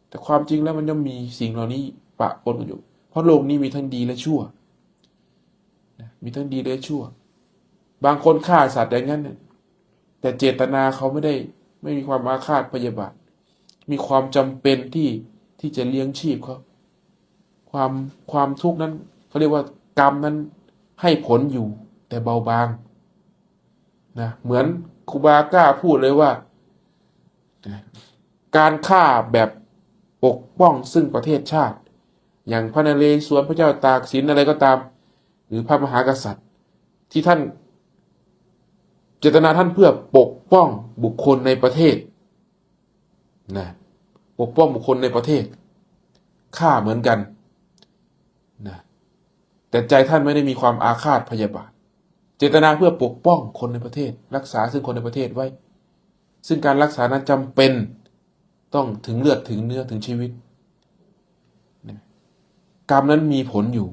แต่ความจริงแล้วมันยังมีสิ่งเหล่านี้ปะปนกันอยู่เพราะโลกนี้มีทั้งดีและชั่วมีทั้งดีและชั่ว บางคนฆ่าสัตว์อย่างนั้นแต่เจตนาเขาไม่มีความอาฆาตพยาบาทมีความจำเป็นที่จะเลี้ยงชีพเขาความทุกข์นั้นเขาเรียกว่ากรรมนั้นให้ผลอยู่แต่เบาบางนะเหมือนครูบากล้าพูดเลยว่าการฆ่าแบบปกป้องซึ่งประเทศชาติ อย่างพระนเรศวรพระเจ้าตากสินอะไรก็ตาม หรือพระมหากษัตริย์ ที่ท่านเจตนาท่านเพื่อปกป้องบุคคลในประเทศนะปกป้องบุคคลในประเทศฆ่าเหมือนกันนะแต่ใจท่านไม่ได้มีความอาฆาตพยาบาทเจตนาเพื่อปกป้องคนในประเทศรักษาซึ่งคนในประเทศไว้ซึ่งการรักษานั้นจำเป็นต้องถึงเลือดถึงเนื้อถึงชีวิตนะกรรมนั้นมีผลอยู่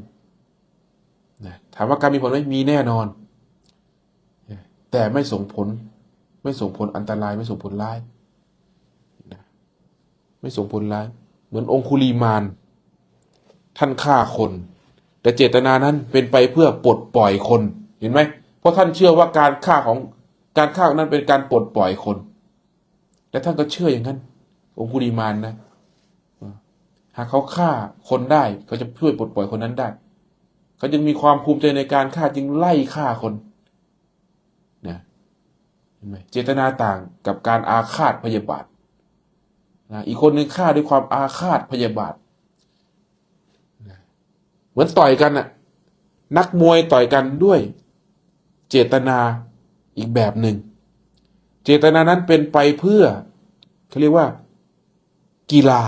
นะถามว่ากรรมมีผลไหมมีแน่นอนนะแต่ไม่ส่งผลอันตรายไม่ส่งผลร้ายนะไม่ส่งผลร้ายเหมือนองคุลีมานท่านฆ่าคนแต่เจตนานั้นเป็นไปเพื่อปลดปล่อยคนเห็นไหมเพราะท่านเชื่อว่าการฆ่าของ การฆ่านั้นเป็นการปลดปล่อยคน และท่านก็เชื่ออย่างนั้นองคุลิมานนะหากเขาฆ่าคนได้เขาจะช่วยปลดปล่อยคนนั้นได้เขาจึงมีความภูมิใจในการฆ่าจึงไล่ฆ่าคนนะเห็นไหมเจตนาต่างกับการอาฆาตพยาบาทนะอีกคนหนึ่งฆ่าด้วยความอาฆาตพยาบาทนะเหมือนต่อยกันน่ะนักมวยต่อยกันด้วยเจตนาอีกแบบหนึ่งเจตนานั้นเป็นไปเพื่อเขาเรียกว่ากีฬา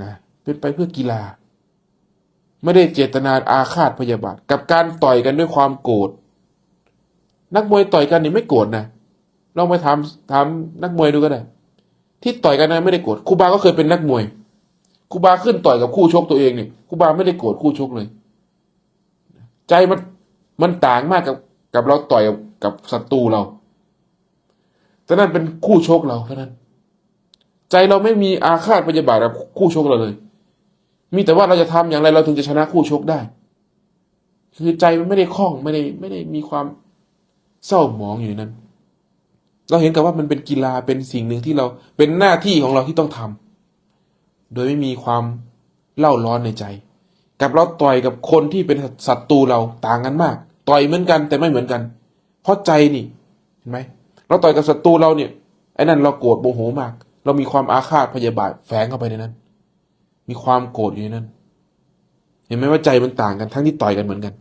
นะเป็นไปเพื่อกีฬาไม่ได้เจตนาอาฆาตพยาบาทกับการต่อยกันด้วยความโกรธนักมวยต่อยกันนี่ไม่โกรธนะลองไปถามนักมวยดูก็ได้ที่ต่อยกันนะไม่ได้โกรธครูบาก็เคยเป็นนักมวยครูบาขึ้นต่อยกับคู่ชกตัวเองเนี่ยครูบาไม่ได้โกรธคู่ชกเลยใจมันต่างมากกับเราต่อยกับศัตรูเราแต่นั่นเป็นคู่ชกเราเท่านั้นใจเราไม่มีอาฆาตพยาบาทกับคู่ชกเราเลยมีแต่ว่าเราจะทำอย่างไรเราถึงจะชนะคู่ชกได้คือใจมันไม่ได้คล่องไม่ได้มีความเศร้าหมองอยู่ในนั้นเราเห็นกับว่ามันเป็นกีฬาเป็นสิ่งหนึ่งที่เราเป็นหน้าที่ของเราที่ต้องทำโดยไม่มีความเล่าร้อนในใจกับเราต่อยกับคนที่เป็นศัตรูเราต่างกันมากต่อยเหมือนกันแต่ไม่เหมือนกันเพราะใจนี่เห็นไหมเราต่อยกับศัตรูเราเนี่ยไอ้นั่นเราโกรธโมโหมากเรามีความอาฆาตพยาบาทแฝงเข้าไปในนั้นมีความโกรธอยู่ในนั้นเห็นไหมว่าใจมันต่างกันทั้งที่ต่อยกันเหมือนกัน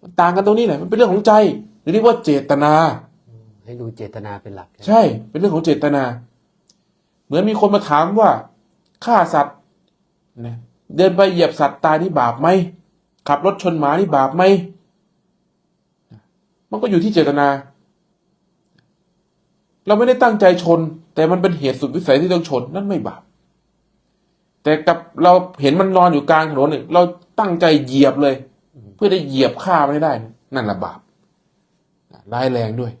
มันต่างกันตรงนี้แหละมันเป็นเรื่องของใจเรียกว่าเจตนาให้ดูเจตนาเป็นหลัก ใช่เป็นเรื่องของเจตนาเหมือนมีคนมาถามว่าฆ่าสัตว์นะเดินไปเหยียบสัตว์ตายนี่บาปไหมขับรถชนหมานี่บาปไหมมันก็อยู่ที่เจตนาเราไม่ได้ตั้งใจชนแต่มันเป็นเหตุสุดวิสัยที่ต้องชนนั่นไม่บาปแต่กับเราเห็นมันนอนอยู่กลางถนนเนี่ยเราตั้งใจเหยียบเลยเพื่อได้เหยียบฆ่ามันให้ได้นั่นแหละบาปร้ายแรงด้วย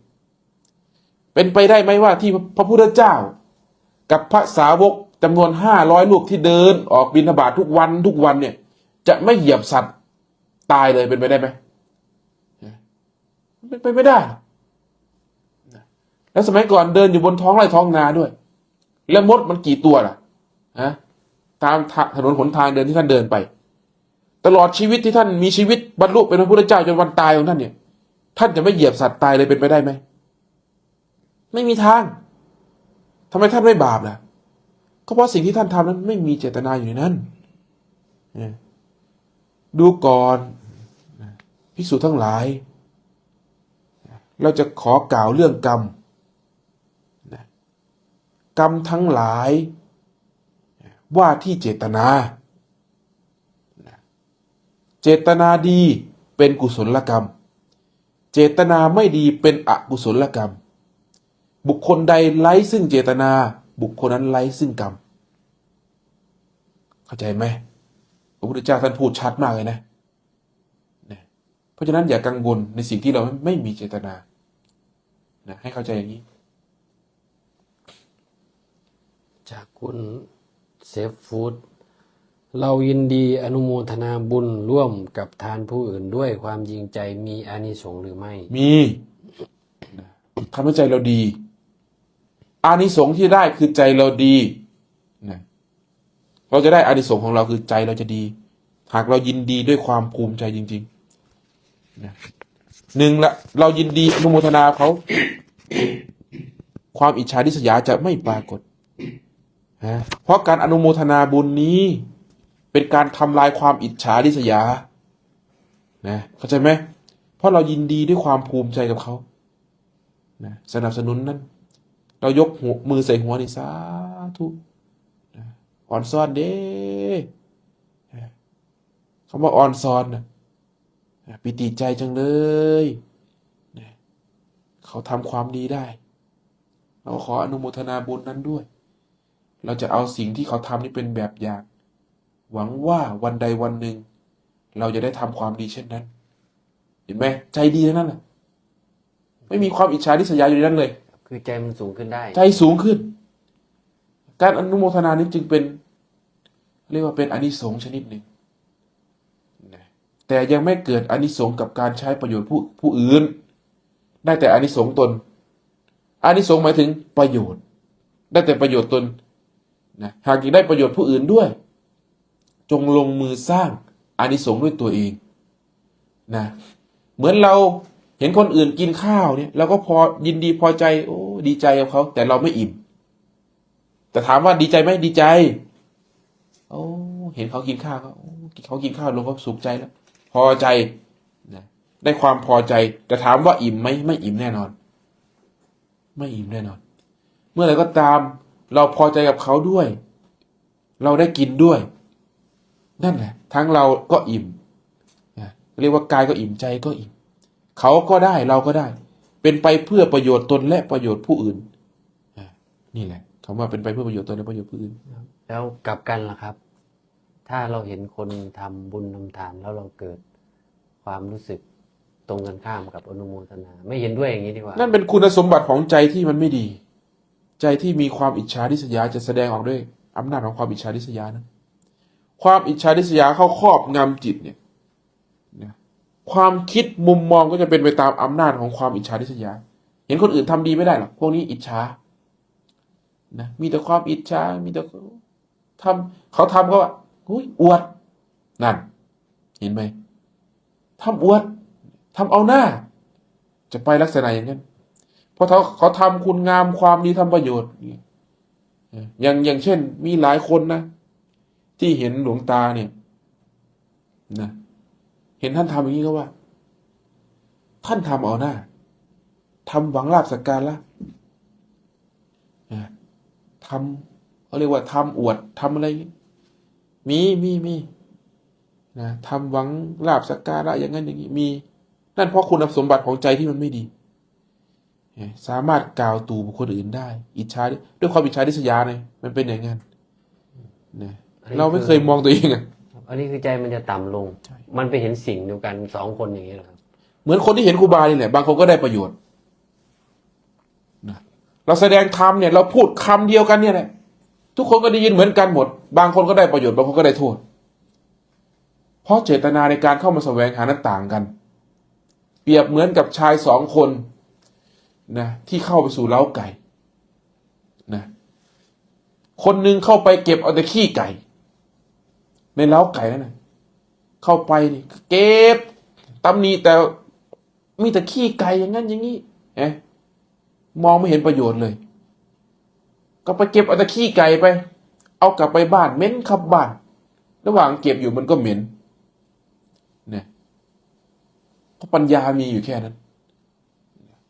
เป็นไปได้ไหมว่าที่พระพุทธเจ้ากับพระสาวกจำนวน500 รูปที่เดินออกบิณฑบาตทุกวันเนี่ยจะไม่เหยียบสัตว์ตายเลยเป็นไปได้ไหมเป็นไปไม่ได้แล้วสมัยก่อนเดินอยู่บนท้องไร่ท้องนาด้วยแล้วมดมันกี่ตัวล่ะตามถนนหนทางเดินที่ท่านเดินไปตลอดชีวิตที่ท่านมีชีวิตบรรลุเป็นพระพุทธเจ้าจนวันตายของท่านเนี่ยท่านจะไม่เหยียบสัตว์ตายเลยเป็นไปได้ไหมไม่มีทางทำไมท่านไม่บาปล่ะก็เพราะสิ่งที่ท่านทำนั้นไม่มีเจตนาอยู่ในนั้นดูก่อนภิกษุทั้งหลายเราจะขอกล่าวเรื่องกรรมกรรมทั้งหลายว่าที่เจตนาเจตนาดีเป็นกุศลกรรมเจตนาไม่ดีเป็นอกุศลกรรมบุคคลใดไร้ซึ่งเจตนาบุคคลนั้นไร้ซึ่งกรรมเข้าใจไหมพระพุทธเจ้าท่านพูดชัดมากเลยนะเพราะฉะนั้นอย่ากังวลในสิ่งที่เราไม่มีเจตนาให้เข้าใจอย่างนี้จากคุณเซฟฟู้ดเรายินดีอนุโมทนาบุญร่วมกับทานผู้อื่นด้วยความจริงใจมีอานิสงส์หรือไม่มีทำให้ใจเราดีอานิสงส์ที่ได้คือใจเราดีเราจะได้อานิสงส์ของเราคือใจเราจะดีหากเรายินดีด้วยความภูมิใจจริงๆหนึ่งละเรายินดีอนุโมทนาเขาความอิจฉาริษยาจะไม่ปรากฏเพราะการอนุโมทนาบุญนี้เป็นการทำลายความอิจฉาริษยาเข้าใจไหมเพราะเรายินดีด้วยความภูมิใจกับเขาสนับสนุนนั้นเรายกมือใส่หัวนี่สาธุอ่อนซ้อนเด้คำว่าอ่อนซ้อนปิติใจจังเลยเขาทำความดีได้เราขออนุโมทนาบุญนั้นด้วยเราจะเอาสิ่งที่เขาทำนี่เป็นแบบอย่างหวังว่าวันใดวันหนึ่งเราจะได้ทำความดีเช่นนั้นเห็นไหมใจดีทั้งนั้นแหละไม่มีความอิจฉาริษยาอยู่ในนั้นเลยคือใจมันสูงขึ้นได้ใจสูงขึ้นการอนุโมทนานี้จึงเป็นเรียกว่าเป็นอานิสงส์ชนิดหนึ่งแต่ยังไม่เกิดอานิสงส์กับการใช้ประโยชน์ผู้อื่น ได้แต่อานิสงส์ตนอานิสงส์หมายถึงประโยชน์ได้แต่ประโยชน์ตนนะหากอยากได้ประโยชน์ผู้อื่นด้วยจงลงมือสร้างอานิสงส์ด้วยตัวเองนะเหมือนเราเห็นคนอื่นกินข้าวเนี่ยเราก็พอยินดีพอใจโอ้ดีใจกับเขาแต่เราไม่อิ่มแต่ถามว่าดีใจไหมดีใจโอ้เห็นเขากินข้าวเขากินข้าวลงก็สุขใจแล้วพอใจนะได้ความพอใจแต่ถามว่าอิ่มไหมไม่อิ่มแน่นอนไม่อิ่มแน่นอนเมื่อไหร่ก็ตามเราพอใจกับเขาด้วยเราได้กินด้วยนั่นแหละทั้งเราก็อิ่มนะเรียกว่ากายก็อิ่มใจก็อิ่มเขาก็ได้เราก็ได้เป็นไปเพื่อประโยชน์ตนและประโยชน์ผู้อื่นนี่แหละคำว่าเป็นไปเพื่อประโยชน์ตนและประโยชน์ผู้อื่น แล้วกลับกันล่ะครับ ถ้าเราเห็นคนทำบุญทำทานแล้วเราเกิดความรู้สึกตรงกันข้ามกับอนุโมทนา ไม่เห็นด้วยอย่างนี้ดีกว่า นั่นเป็นคุณสมบัติของใจที่มันไม่ดี ใจที่มีความอิจฉาริษยาจะแสดงออกด้วยอำนาจของความอิจฉาริษยานะความอิจฉาริษยาเข้าครอบงำจิตเนี่ยนะความคิดมุมมองก็จะเป็นไปตามอำนาจของความอิจฉาริษยาเห็นคนอื่นทำดีไม่ได้หรอกพวกนี้อิจฉานะมีแต่ความอิจฉามีแต่เขาทำก็ว่าอุ้ยอวดนั่นเห็นไหมทำอวดทำเอาหน้าจะไปลักษณะอย่างนั้นเพราะเขาทำคุณงามความดีทำประโยชน์อย่างเช่นมีหลายคนนะที่เห็นหลวงตาเนี่ยนะเห็นท่านทำอย่างนี้ก็ว่า ท่านทำเอาหน้าทำหวังลาภสักการะทำเขาเรียกว่าทำอวดทำอะไรมีนะทำหวังลาภสักการะอย่างนั้นอย่างนี้มีนั่นเพราะคุณสมบัติของใจที่มันไม่ดีสามารถกล่าวตู่บุคคลอื่นได้อิจฉาด้วยความอิจฉาริษยาเนี่ยมันเป็นอย่างนั้นนะเราไม่เคยมองตัวเองอ่ะ อันนี้คือใจมันจะต่ำลง มันไปเห็นสิ่งเดียวกันสองคนอย่างนี้เหรอครับ เหมือนคนที่เห็นครูบานี่แหละบางคนก็ได้ประโยชน์นะเราแสดงธรรมเนี่ยเราพูดคำเดียวกันเนี่ยแหละทุกคนก็ได้ยินเหมือนกันหมดบางคนก็ได้ประโยชน์บางคนก็ได้โทษเพราะเจตนาในการเข้ามาแสวงหานั้นต่างกันเปรียบเหมือนกับชายสองคนนะที่เข้าไปสู่เล้าไก่นะคนหนึ่งเข้าไปเก็บเอาแต่ขี้ไก่ในเล้าไก่นั่นนะเข้าไปนี่เก็บตำหนิแต่มีแต่ขี้ไก่อย่างนั้นอย่างนี้มองไม่เห็นประโยชน์เลยก็ไปเก็บเอาแต่ขี้ไก่ไปเอากลับไปบ้านเหม็นขับบ้านระหว่างเก็บอยู่มันก็เหม็นเนี่ยเพราะปัญญามีอยู่แค่นั้น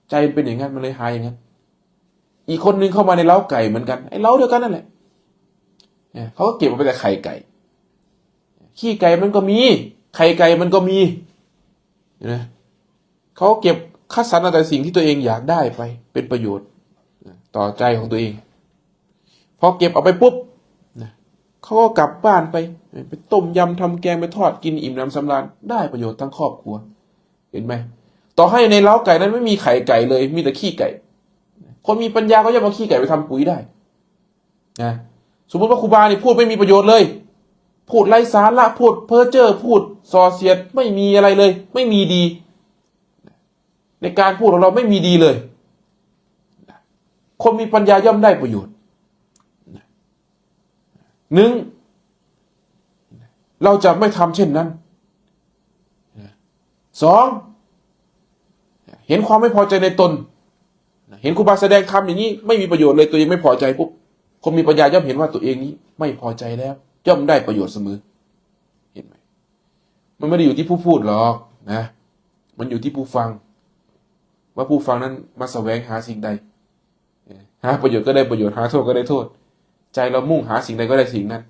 ใจเป็นอย่างนั้นมันเลยหายอย่างนั้นอีกคนนึงเข้ามาในเล้าไก่เหมือนกันไอ้เล้าเดียวกันนั่นแหละเขาก็เก็บเอาไปแต่ไข่ไก่ขี้ไก่มันก็มีไข่ไก่มันก็มีนะเขาเก็บคัดสรรเอาแต่สิ่งที่ตัวเองอยากได้ไปเป็นประโยชน์ต่อใจของตัวเองพอเก็บเอาไปปุ๊บนะเขาก็กลับบ้านไปต้มยำทำแกงไปทอดกินอิ่มน้ำสำราญได้ประโยชน์ทั้งครอบครัวเห็นไหมต่อให้ในเล้าไก่นั้นไม่มีไข่ไก่เลยมีแต่ขี้ไก่คนมีปัญญาก็จะเอาขี้ไก่ไปทำปุ๋ยได้นะสมมติว่าครูบานี่พูดไม่มีประโยชน์เลยพูดไร้สาระพูดเพ้อเจ้อพูดส่อเสียดไม่มีอะไรเลยไม่มีดีในการพูดของเราไม่มีดีเลยคนมีปัญญาย่อมได้ประโยชน์หนึ่งเราจะไม่ทำเช่นนั้นสองเห็นความไม่พอใจในตนเห็นครูบาแสดงธรรมอย่างนี้ไม่มีประโยชน์เลยตัวเองไม่พอใจปุ๊บคนมีปัญญาย่อมเห็นว่าตัวเองนี้ไม่พอใจแล้วย่อมได้ประโยชน์เสมอเห็นไหมมันไม่ได้อยู่ที่ผู้พูดหรอกนะมันอยู่ที่ผู้ฟังว่าผู้ฟังนั้นมาแสวงหาสิ่งใดหาประโยชน์ก็ได้ประโยชน์หาโทษก็ได้โทษใจเรามุ่งหาสิ่งใดก็ได้สิ่งนั้น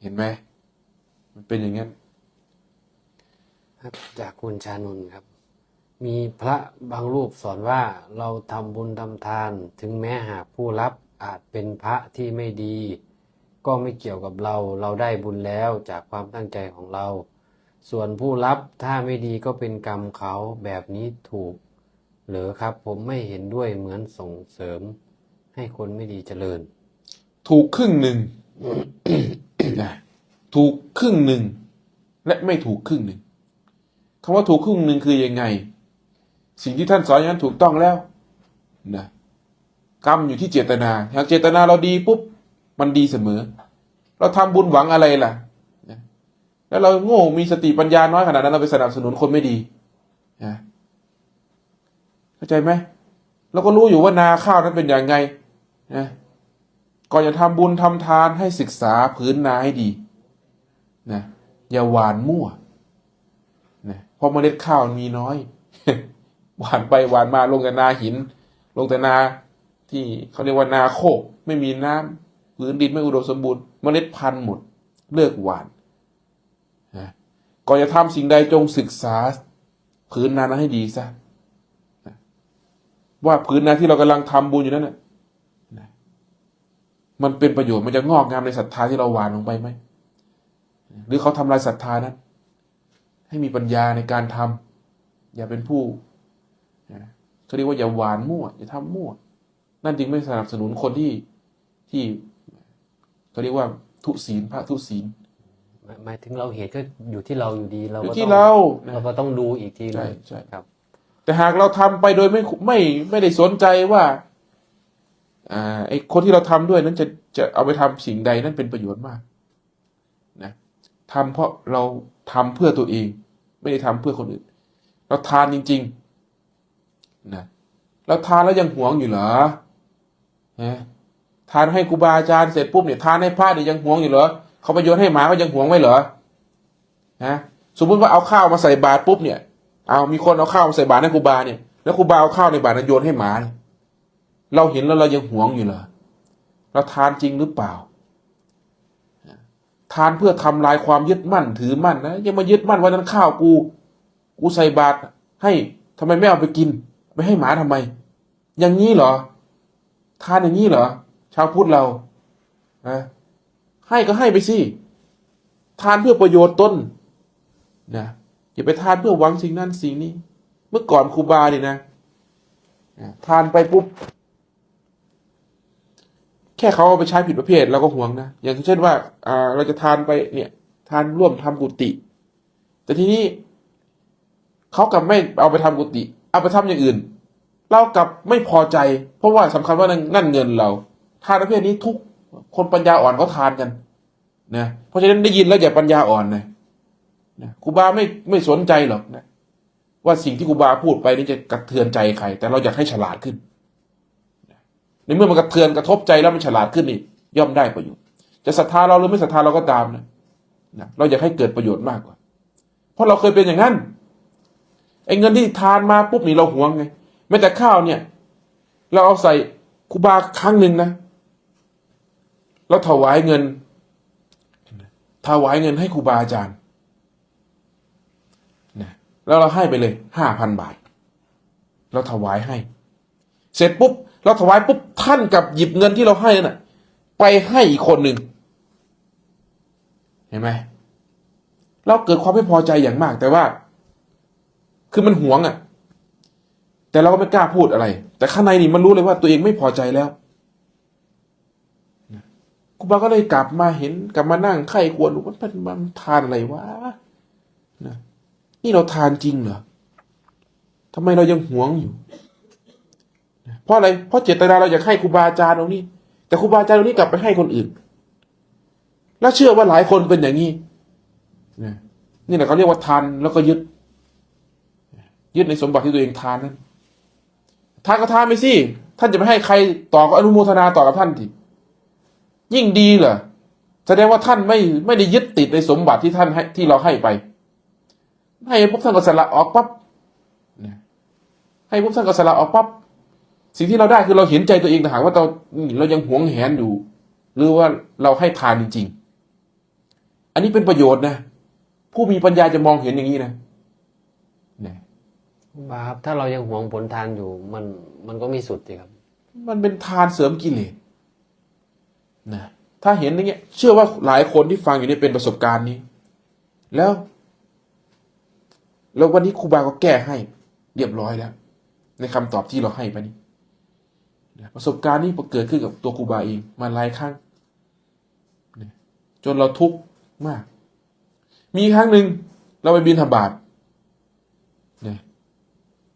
เห็นไหมมันเป็นอย่างนั้นจากคุณชานนท์ครับมีพระบางรูปสอนว่าเราทำบุญทำทานถึงแม้หากผู้รับอาจเป็นพระที่ไม่ดีก็ไม่เกี่ยวกับเราได้บุญแล้วจากความตั้งใจของเราส่วนผู้รับถ้าไม่ดีก็เป็นกรรมเขาแบบนี้ถูกหรือครับผมไม่เห็นด้วยเหมือนส่งเสริมให้คนไม่ดีเจริญถูกครึ่งหนึ่ง นะถูกครึ่งหนึ่งและไม่ถูกครึ่งหนึ่งคำว่าถูกครึ่งหนึ่งคือยังไง สิ่งที่ท่านสอนอย่างนั้นถูกต้องแล้วนะกรรมอยู่ที่เจตนาหากเจตนาเราดีปุ๊บมันดีเสมอ เราทำบุญหวังอะไรล่ะนะแล้วเราโง่มีสติปัญญาน้อยขนาดนั้นเราไปสนับสนุนคนไม่ดีนะเข้าใจไหมเราก็รู้อยู่ว่านาข้าวนั้นเป็นอย่างไงนะก่อนจะทำบุญทำทานให้ศึกษาพื้นนาให้ดีนะอย่าหวานมั่วนะเพราะเมล็ดข้าวมีน้อย หวานไปหวานมาลงแต่นาหิน ลงแต่นาที่เขาเรียกว่านาโคกไม่มีน้ำพื้นดินไม่อุดมสมบูรณ์เมล็ดพันธุ์หมดเลิกหวานนะก่อนจะทำสิ่งใดจงศึกษาพื้นนานั้นให้ดีซะนะว่าพื้นนาที่เรากำลังทำบุญอยู่นั้นนะมันเป็นประโยชน์มันจะงอกงามในศรัทธาที่เราหวานลงไปไหมหรือเขาทำลายศรัทธานั้นให้มีปัญญาในการทำอย่าเป็นผู้เขาเรียกว่าอย่าหวานมั่วอย่าทำมั่วนั่นจึงไม่สนับสนุนคนที่เขาเรียกว่าทุศีลพระทุศีล หมายถึงเราเหตุก็อยู่ที่เราอยู่ดีเรา อยู่ ก็ ที่ ต้อง เรานะ เราก็ต้องดูอีกทีนึ ใช่ ง ใช่ ครับ แต่หากเราทำไปโดยไม่ได้สนใจว่าไอ้คนที่เราทำด้วยนั้นจะเอาไปทำสิ่งใดนั่นเป็นประโยชน์มากนะทำเพราะเราทำเพื่อตัวเอง ไม่ได้ทำเพื่อคนอื่น เราทานจริงๆนะเราทานแล้วยังหวงอยู่เหรอนะทานให้ครูบาอาจารย์เสร็จปุ๊บเนี่ยทานให้พระเนี่ยยังหวงอยู่เหรอเขาไปโยนให้หมาก็ยังหวงไว้เหรอนะสมมติว่าเอาข้าวมาใส่บาตรปุ๊บเนี่ยเอามีคนเอาข้าวมาใส่บาตรให้ครูบาเนี่ยแล้วครูบาเอาข้าวในบาตรนั้นโยนให้หมาเนี่ยเราเห็นแล้วเรายังหวงอยู่เหรอเราทานจริงหรือเปล่าทานเพื่อทำลายความยึดมั่นถือมั่นนะยังมายึดมั่นว่านั้นข้าวกูใส่บาตรให้ทำไมไม่เอาไปกินไปให้หมาทำไมอย่างนี้เหรอทานอย่างนี้เหรอชาวพุทธเราให้ก็ให้ไปสิทานเพื่อประโยชน์ตนนะอย่าไปทานเพื่อหวังสิ่งนั้นสิ่งนี้เมื่อก่อนครูบาดินะทานไปปุ๊บแค่เขาเอาไปใช้ผิดประเภทเราก็ห่วงนะอย่างเช่นว่าเราจะทานไปเนี่ยทานร่วมทำกุฏิแต่ทีนี้เขากลับไม่เอาไปทำกุฏิเอาไปทำอย่างอื่นเรากลับไม่พอใจเพราะว่าสำคัญว่านั่นเงินเราทานประเภทนี้ทุกคนปัญญาอ่อนเขาทานกันนะเพราะฉะนั้นได้ยินแล้วอย่าปัญญาอ่อนนะครูบาไม่สนใจหรอกนะว่าสิ่งที่ครูบาพูดไปนี่จะกระเทือนใจใครแต่เราอยากให้ฉลาดขึ้นในเมื่อมันกระเทือนกระทบใจแล้วมันฉลาดขึ้นนี่ย่อมได้ประโยชน์จะศรัทธาเราหรือไม่ศรัทธาเราก็ตามนะเราอยากให้เกิดประโยชน์มากกว่าเพราะเราเคยเป็นอย่างนั้นไอ้เงินที่ทานมาปุ๊บนี่เราหวงไงแม้แต่ข้าวเนี่ยเราเอาใส่ครูบาครั้งหนึ่งนะเราถวายเงินให้ครูบาอาจารย์นะแล้วเราให้ไปเลย5,000 บาทเราถวายให้เสร็จปุ๊บเราถวายปุ๊บท่านกับหยิบเงินที่เราให้นั่นน่ะไปให้อีกคนหนึ่งเห็นไหมเราเกิดความไม่พอใจอย่างมากแต่ว่าคือมันหวงอ่ะแต่เราก็ไม่กล้าพูดอะไรแต่ข้างในนี่มันรู้เลยว่าตัวเองไม่พอใจแล้วครูบาก็เลยกลับมานั่งไข้ควรดูมันทานอะไรวะนะนี่เราทานจริงเหรอทำไมเรายังหวงอยู่เพราะอะไรเพราะเจตนาเราอยากให้ครูบาอาจารย์ตรงนี้แต่ครูบาอาจารย์ตรงนี้กลับไปให้คนอื่นแล้วเชื่อว่าหลายคนเป็นอย่างนี้นี่แหละเขาเรียกว่าทานแล้วก็ยึดในสมบัติที่ตัวเองทานนั้นทานก็ทานไปสิท่านจะไปให้ใครต่อก็อนุโมทนาต่อกับท่านทียิ่งดีเหรอแสดงว่าท่านไม่ได้ยึดติดในสมบัติที่ท่านให้ที่เราให้ไปให้พวกท่านก็สละออกปั๊บให้พวกท่านก็สละออกปั๊บสิ่งที่เราได้คือเราเห็นใจตัวเองแต่หากว่าเรายังหวงแหนอยู่หรือว่าเราให้ทานจริงๆอันนี้เป็นประโยชน์นะผู้มีปัญญาจะมองเห็นอย่างนี้นะบาครับถ้าเรายังหวงผลทานอยู่มันก็ไม่สุดสิครับมันเป็นทานเสริมกิเลสนะถ้าเห็นอย่างเงี้ยเชื่อว่าหลายคนที่ฟังอยู่นี่เป็นประสบการณ์นี้แล้ววันนี้ครูบาก็แก้ให้เรียบร้อยแล้วในคำตอบที่เราให้ไปนี้ประสบการณ์นี้เกิดขึ้นกับตัวครูบาเองมาหลายครั้งจนเราทุกข์มากมีครั้งหนึ่งเราไปบิณฑบาต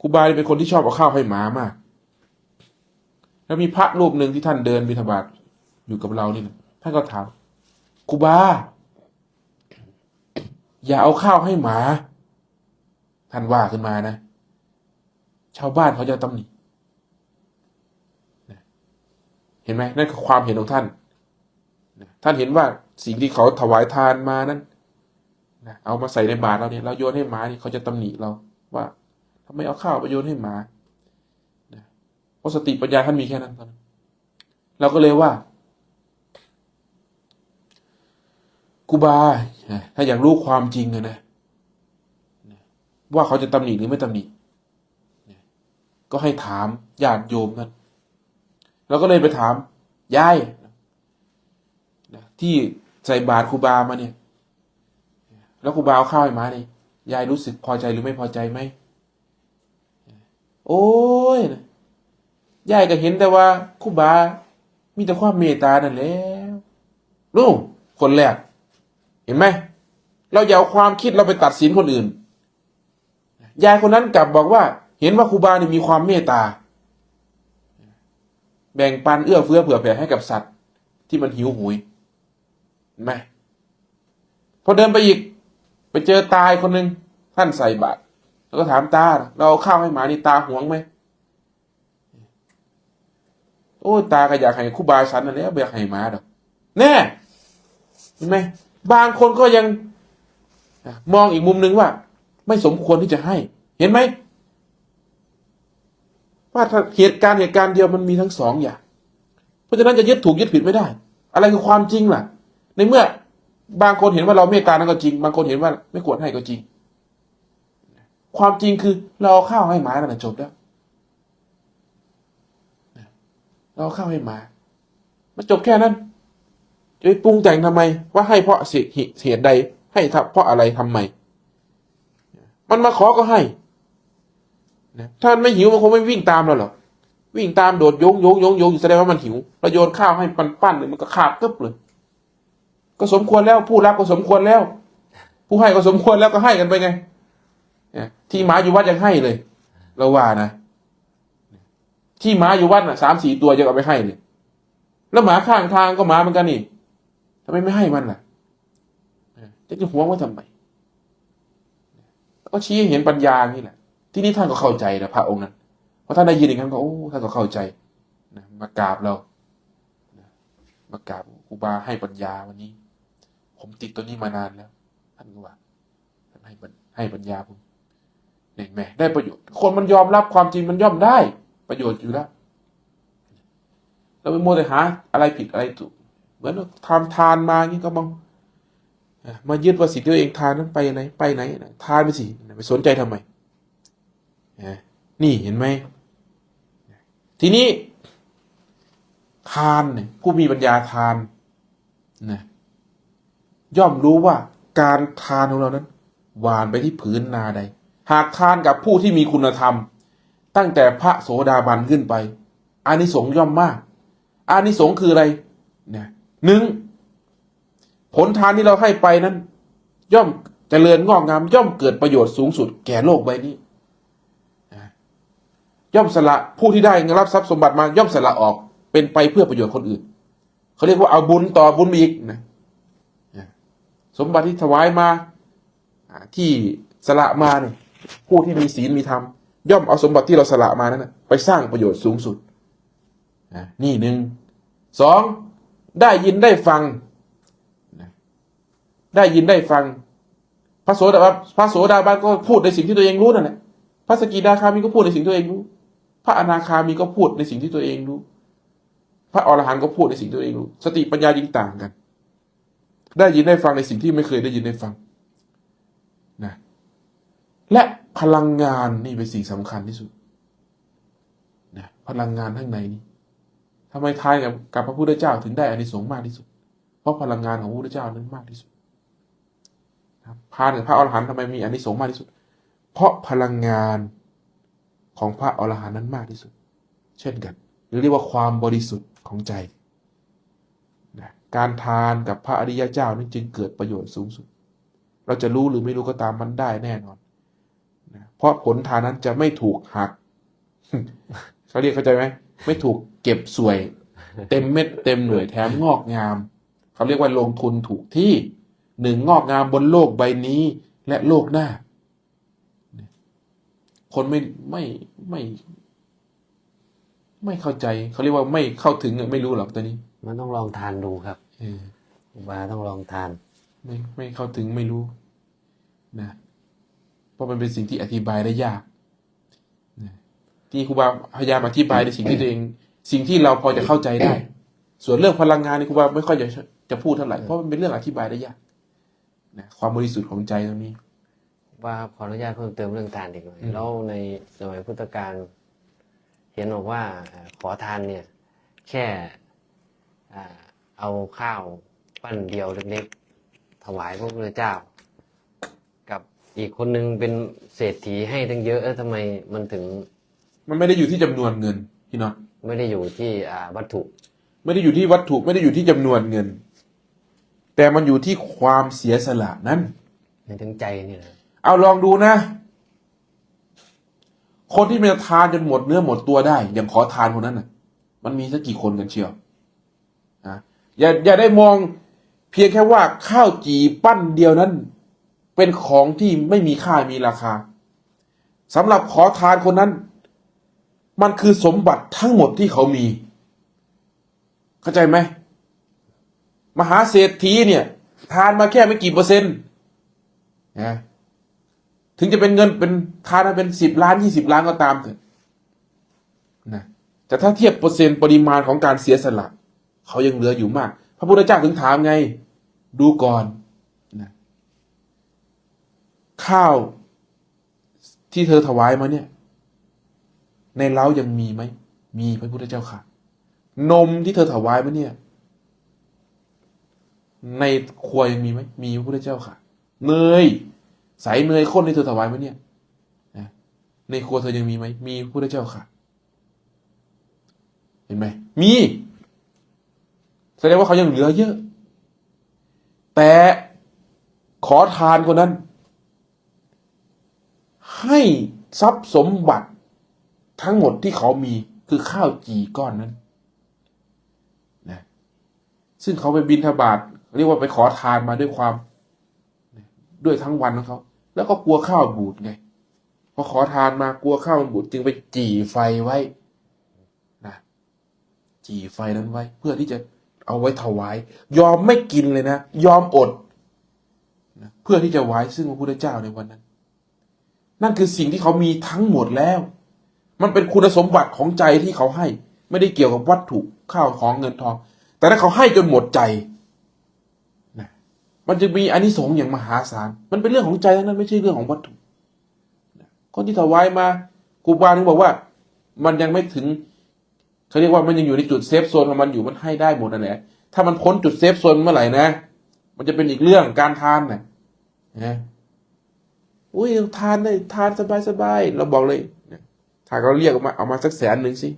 ครูบาเป็นคนที่ชอบเอาข้าวให้หมามาก แล้วมีพระรูปหนึ่งที่ท่านเดินบิณฑบาตอยู่กับเรานี่นะท่านก็ถามครูบาอย่าเอาข้าวให้หมาท่านว่าขึ้นมานะชาวบ้านเขาจะตำหนิเห็นไหมนั่นคือความเห็นของท่านท่านเห็นว่าสิ่งที่เขาถวายทานมานั้นเอามาใส่ในบาตรเราเนี่ยเราโยนให้หมานี่เขาจะตำหนิเราว่าทำไมเอาข้าวไปโยนให้หมาเพราะสติปัญญาท่านมีแค่นั้นตอนนั้นเราก็เลยว่าครูบาถ้าอยากรู้ความจริงนะว่าเขาจะตำหนิหรือไม่ตำหนิก็ให้ถามญาติโยมกันเราก็เลยไปถามยายที่ใส่บาตรครูบามาเนี่ยแล้วครูบาเอาข้าวให้หมาเนี่ยยายรู้สึกพอใจหรือไม่พอใจไหมโอ้ยยายก็เห็นแต่ว่าครูบามีแต่ความเมตตานั่นแหล้วลูกคนแรกเห็นไหมเราอย่าเอาความคิดเราไปตัดสินคนอื่นยายคนนั้นกลับบอกว่าเห็นว่าครูบาเนี่ยมีความเมตตาแบ่งปันเอื้อเฟื้อเผื่อแผ่ให้กับสัตว์ที่มันหิวโหยเห็นไหมพอเดินไปอีกไปเจอตาคนหนึ่งท่านใส่บาตรแล้วก็ถามตาเราเอาข้าวให้หมานี่ตาหวงไหมโอ้ตาก็อยากให้ครูบาฉันนั่นแหละอยากให้หมาดอกแน่เห็นไหมบางคนก็ยังมองอีกมุมหนึ่งว่าไม่สมควรที่จะให้เห็นไหมว่าถ้าเหตุการณ์เดียวมันมีทั้งสองอย่างเพราะฉะนั้นจะยึดถูกยึดผิดไม่ได้อะไรคือความจริงล่ะในเมื่อบางคนเห็นว่าเราเมตตานั่นก็จริงบางคนเห็นว่าไม่ควรให้ก็จริงความจริงคือเราเอาข้าวให้หมานั่นแหละจบแล้วเราเอาข้าวให้หมามันจบแค่นั้นจะไปปรุงแต่งทำไมว่าให้เพราะเหตุใดให้เพราะอะไรทำไมมันมาขอก็ให้ถ้ามันไม่หิวมันคงไม่วิ่งตามเราหรอกวิ่งตามโดดโยงแสดงว่ามันหิวเราโยนข้าวให้ปั้นเลยมันก็ขาดกึ๊บเลยก็สมควรแล้วผู้รับก็สมควรแล้วผู้ให้ก็สมควรแล้วก็ให้กันไปไงที่หมาอยู่วัดยังให้เลยเราว่านะที่หมาอยู่วัดน่ะ3-4 ตัวยังเอาไปให้เลยแล้วหมาข้างทางก็หมาเหมือนกันนี่ทำไมไม่ให้มันล่ะจะหวงว่าทำไมก็ชี้ให้เห็นปัญญานี่แหละที่นี่ท่านก็เข้าใจนะพระองค์นั้นพอท่านได้ยินอย่างนั้นก็โอ้ท่านก็เข้าใจนะมากราบเรามากราบครูบาให้ปัญญาวันนี้ผมติดตัวนี้มานานแล้วท่านก็ว่าท่านให้ปัญญาผมเห็นไหมได้ประโยชน์คนมันยอมรับความจริงมันย่อมได้ประโยชน์อยู่แล้วเราไปมัวแต่หาอะไรผิดอะไรถูกเหมือนทำทานมาอย่างนี้ก็มายึดว่าสิ่งที่ตัวเองทานนั้นไปไหนทานไปสิไปสนใจทำไมนี่เห็นไหมทีนี้ทานเนี่ยผู้มีปัญญาทานนะย่อมรู้ว่าการทานของเรานั้นหวานไปที่ผืนนาใดหากทานกับผู้ที่มีคุณธรรมตั้งแต่พระโสดาบันขึ้นไปอานิสงส์ย่อมมากอานิสงส์คืออะไรเนี่ย1ผลทานที่เราให้ไปนั้นย่อมเจริญงอกงามย่อมเกิดประโยชน์สูงสุดแก่โลกใบนี้ย่อมสละผู้ที่ได้รับทรัพย์สมบัติมาย่อมสละออกเป็นไปเพื่อประโยชน์คนอื่นเขาเรียกว่าเอาบุญต่อบุญอีกนะสมบัติที่ถวายมาที่สละมาเนี่ยผู้ที่มีศีลมีธรรมย่อมเอาสมบัติที่เราสละมานั้นไปสร้างประโยชน์สูงสุดนี่1 2ได้ยินได้ฟังได้ยินได้ฟังพระโสดาบันก็พูดในสิ่งที่ตัวเองรู้นั่นแหละพระสกิทาคามีก็พูดในสิ่งที่ตัวเองรู้พระอนาคามีก็พูดในสิ่งที่ตัวเองรู้พระอรหันต์ก็พูดในสิ่งที่ตัวเองรู้สติปัญญายิ่งต่างกันได้ยินได้ฟังในสิ่งที่ไม่เคยได้ยินได้ฟังนะและพลังงานนี่เป็นสิ่งสำคัญที่สุดนะพลังงานข้างในนี้ทำไมทายกับพระพุทธเจ้าถึงได้อานิสงส์มากที่สุดเพราะพลังงานของพระพุทธเจ้านั้นมากที่สุดพานกับพระอรหันต์ทำไมมีอานิสงส์มากที่สุดเพราะพลังงานของพระอรหันต์นั้นมากที่สุดเช่นกันหรือเรียกว่าความบริสุทธิ์ของใจนะการทานกับพระอริยเจ้านั้นจึงเกิดประโยชน์สูงสุดเราจะรู้หรือไม่รู้ก็ตามมันได้แน่นอน นะเพราะผลทานนั้นจะไม่ถูกหัก เขาเรียกเข้าใจไหมไม่ถูกเก็บสวย เต็มเม็ดเต็มหน่วยแถมงอกงามเขาเรียกว่าลงทุนถูกที่หนึ่งงอกงามบนโลกใบนี้และโลกหน้า คนไม่เข้าใจเขาเรียกว่าไม่เข้าถึงไม่รู้หรอกตัวนี้ มันต้องลองทานดูครับ เออ ครูบาต้องลองทาน ไม่เข้าถึงไม่รู้นะเพราะมันเป็นสิ่งที่อธิบายได้ยากนะที่ครูบาพยายามอธิบายในสิ่งที่ตัวเอง สิ่งที่เราพอจะเข้าใจได้ ส่วนเรื่องพลังงานนี่ครูบาไม่ค่อยจะพูดเท่าไหร่เพราะมันเป็นเรื่องอธิบายได้ยากนะความบริสุทธิ์ของใจตรงนี้ ว่าขออนุญาตเพิ่มเติมเรื่องทานอีกหน่อยแล้วในสมัยพุทธกาลเห็นบอกว่าขอทานเนี่ย แค่เอาข้าวปั้นเดียวเล็กๆถวายพระพุทธเจ้า กับอีกคนนึงเป็นเศรษฐีให้ตั้งเยอะทำไมมันถึง มันไม่ได้อยู่ที่จำนวนเงินพี่น็อต ไม่ได้อยู่ที่วัตถุ ไม่ได้อยู่ที่วัตถุไม่ได้อยู่ที่จำนวนเงิน แต่มันอยู่ที่ความเสียสละนั้น ในถึงใจนี่นะ เอาลองดูนะ คนที่มันจะทานจนหมดเนื้อหมดตัวได้ อย่างขอทานคนนั้นน่ะ มันมีสักกี่คนกันเชียวนะอย่าได้มองเพียงแค่ว่าข้าวจี่ปั้นเดียวนั้น เป็นของที่ไม่มีค่ามีราคาสำหรับขอทานคนนั้น มันคือสมบัติทั้งหมดที่เขามี เข้าใจไหมมหาเศรษฐีเนี่ย ทานมาแค่ไม่กี่เปอร์เซ็นต์นะถึงจะเป็นเงินเป็นทานมาเป็น10 ล้าน20 ล้านก็ตามเถอะนะแต่ถ้าเทียบเปอร์เซ็นต์ปริมาณของการเสียสละเขายังเหลืออยู่มาก พระพุทธเจ้าถึงถามไง ดูก่อนนะข้าวที่เธอถวายมาเนี่ย ในเล้ายังมีไหมมีพระพุทธเจ้าค่ะ นมที่เธอถวายมาเนี่ย ในครัวยังมีไหมมีพระพุทธเจ้าค่ะเนยใสเนยข้นที่เธอถวายมาเนี่ยนะในครัวเธอยังมีไหมมีพระพุทธเจ้าค่ะ เห็นไหมมีแสดงว่าเขายังเหลือเยอะ แต่ขอทานคนนั้น ให้ทรัพย์สมบัติทั้งหมดที่เขามีคือข้าวจี่ก้อนนั้นนะซึ่งเขาไปบิณฑบาตเรียกว่าไปขอทานมาด้วยความด้วยทั้งวันของเขาแล้วก็กลัวข้าวบูดไงพอขอทานมากลัวข้าวมันบูดจึงไปจี่ไฟไว้นะจี่ไฟนั้นไว้เพื่อที่จะเอาไว้ถวายยอมไม่กินเลยนะยอมอดนะเพื่อที่จะไว้ซึ่งพระพุทธเจ้าในวันนั้นนั่นคือสิ่งที่เขามีทั้งหมดแล้วมันเป็นคุณสมบัติของใจที่เขาให้ไม่ได้เกี่ยวกับวัตถุข้าวของเงินทองแต่ถ้าเขาให้จนหมดใจนะมันจะมีอานิสงส์อย่างมหาศาลมันเป็นเรื่องของใจทั้งนั้นไม่ใช่เรื่องของวัตถุนะคนที่ถวายมาครูบาถึงบอกว่ามันยังไม่ถึงเขาเรียกว่ามันยังอยู่ในจุดเซฟโซนของมันอยู่มันให้ได้หมดนั่นแหละถ้ามันพ้นจุดเซฟโซนเมื่อไหร่นะมันจะเป็นอีกเรื่องการทานนะอุ้ยทานได้ทานสบายๆเราบอกเลยถ้าเขาเรียกเอามาสัก100,000สิ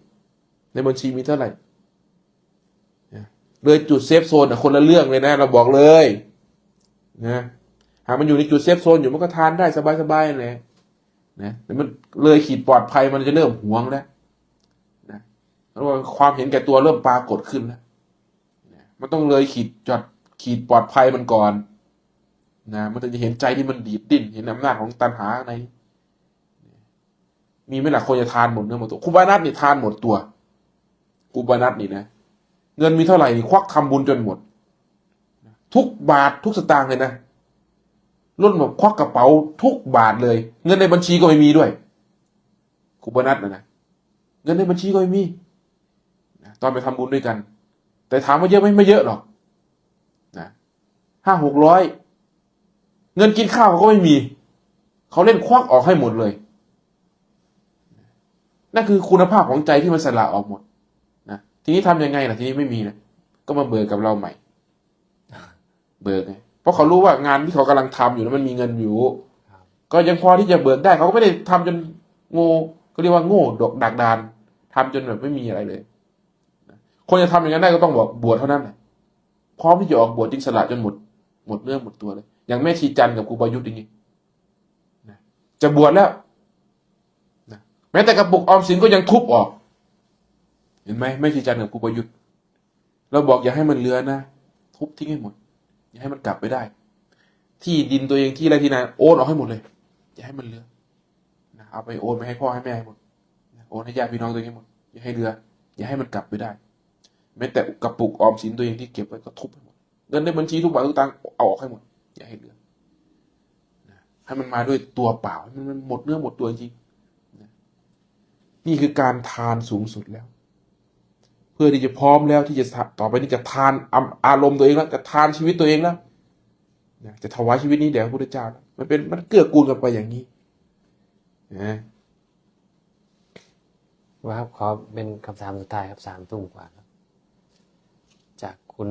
ในบัญชีมีเท่าไหร่เลยจุดเซฟโซนคนละเรื่องเลยนะเราบอกเลยนะหากมันอยู่ในจุดเซฟโซนอยู่มันก็ทานได้สบายๆเลยนะแต่มันเลยขีดปลอดภัยมันจะเริ่มหวงแล้วนะแล้วความเห็นแก่ตัวเริ่มปรากฏขึ้นแล้วมันต้องเลยขีดปลอดภัยมันก่อนนะมันถึงจะเห็นใจที่มันดีดดิ้นเห็นอำนาจของตัณหาในมีไหมล่ะคนจะทานหมดเนื้อหมดตัวครูบานัทนี่ทานหมดตัวครูบานัทนี่นะเงินมีเท่าไหร่นี่ควักทำบุญจนหมดทุกบาททุกสตางค์เลยนะล้นแบบควักกระเป๋าทุกบาทเลยเงินในบัญชีก็ไม่มีด้วยครูบานัทนะเงินในบัญชีก็ไม่มีตอนไปทำบุญด้วยกันแต่ถามว่าเยอะไหมไม่เยอะหรอกนะ500-600เงินกินข้าวเขาก็ไม่มีเขาเล่นควักออกให้หมดเลยนั่นคือคุณภาพของใจที่มันสละออกหมดนะทีนี้ทำยังไงล่ะทีนี้ไม่มีนะก็มาเบิกกับเราใหม่เบิกไงเพราะเขารู้ว่างานที่เขากำลังทำอยู่นั้นมันมีเงินอยู่ก็ยังพอที่จะเบิกได้เขาก็ไม่ได้ทำจนโง่ก็เรียกว่าโง่ดกดักดานทำจนแบบไม่มีอะไรเลยคนจะทำอย่างนั้นได้ก็ต้องบอกบวชเท่านั้นพร้อมที่จะออกบวชจึงสละจนหมดเรื่องหมดตัวเลยอย่างแม่ชีจันกับครูบายุทธอย่างนี้ จะบวชแล้วนะแม้แต่กระปุกออมสินก็ยังทุบออก เห็นไหมไม่ใช่จันกับครูประยุทธ์เราบอกอย่าให้มันเหลือนะทุบทิ้งให้หมดอย่าให้มันกลับไปได้ ที่ดินตัวเองที่ไรที่นาโอนออกให้หมดเลยอย่าให้มันเหลือนะเอาไปโอนไปให้พ่อให้แม่ให้หมดโอนให้ญาติพี่น้องตัวเองให้หมดอย่าให้เหลืออย่าให้มันกลับไปได้แม้แต่กระปุกออมสินตัวเองที่เก็บไว้ก็ทุบให้หมดเงินในบัญชีทุกบาททุกตังค์เอาออกให้หมดอย่าให้เหลือนะให้มันมาด้วยตัวเปล่าให้มันหมดเนื้อหมดตัวจริงนะนี่คือการทานสูงสุดแล้ว เพื่อที่จะพร้อมแล้วที่จะต่อไปนี้จะทานอารมณ์ตัวเองแล้วจะทานชีวิตตัวเองแล้วจะถวายชีวิตนี้แด่พระพุทธเจ้ามันเกื้อกูลกันไปอย่างนี้นะ ว่าครับขอเป็นคำถามสุดท้ายครับ3 ทุ่มกว่าครับ จากคุณ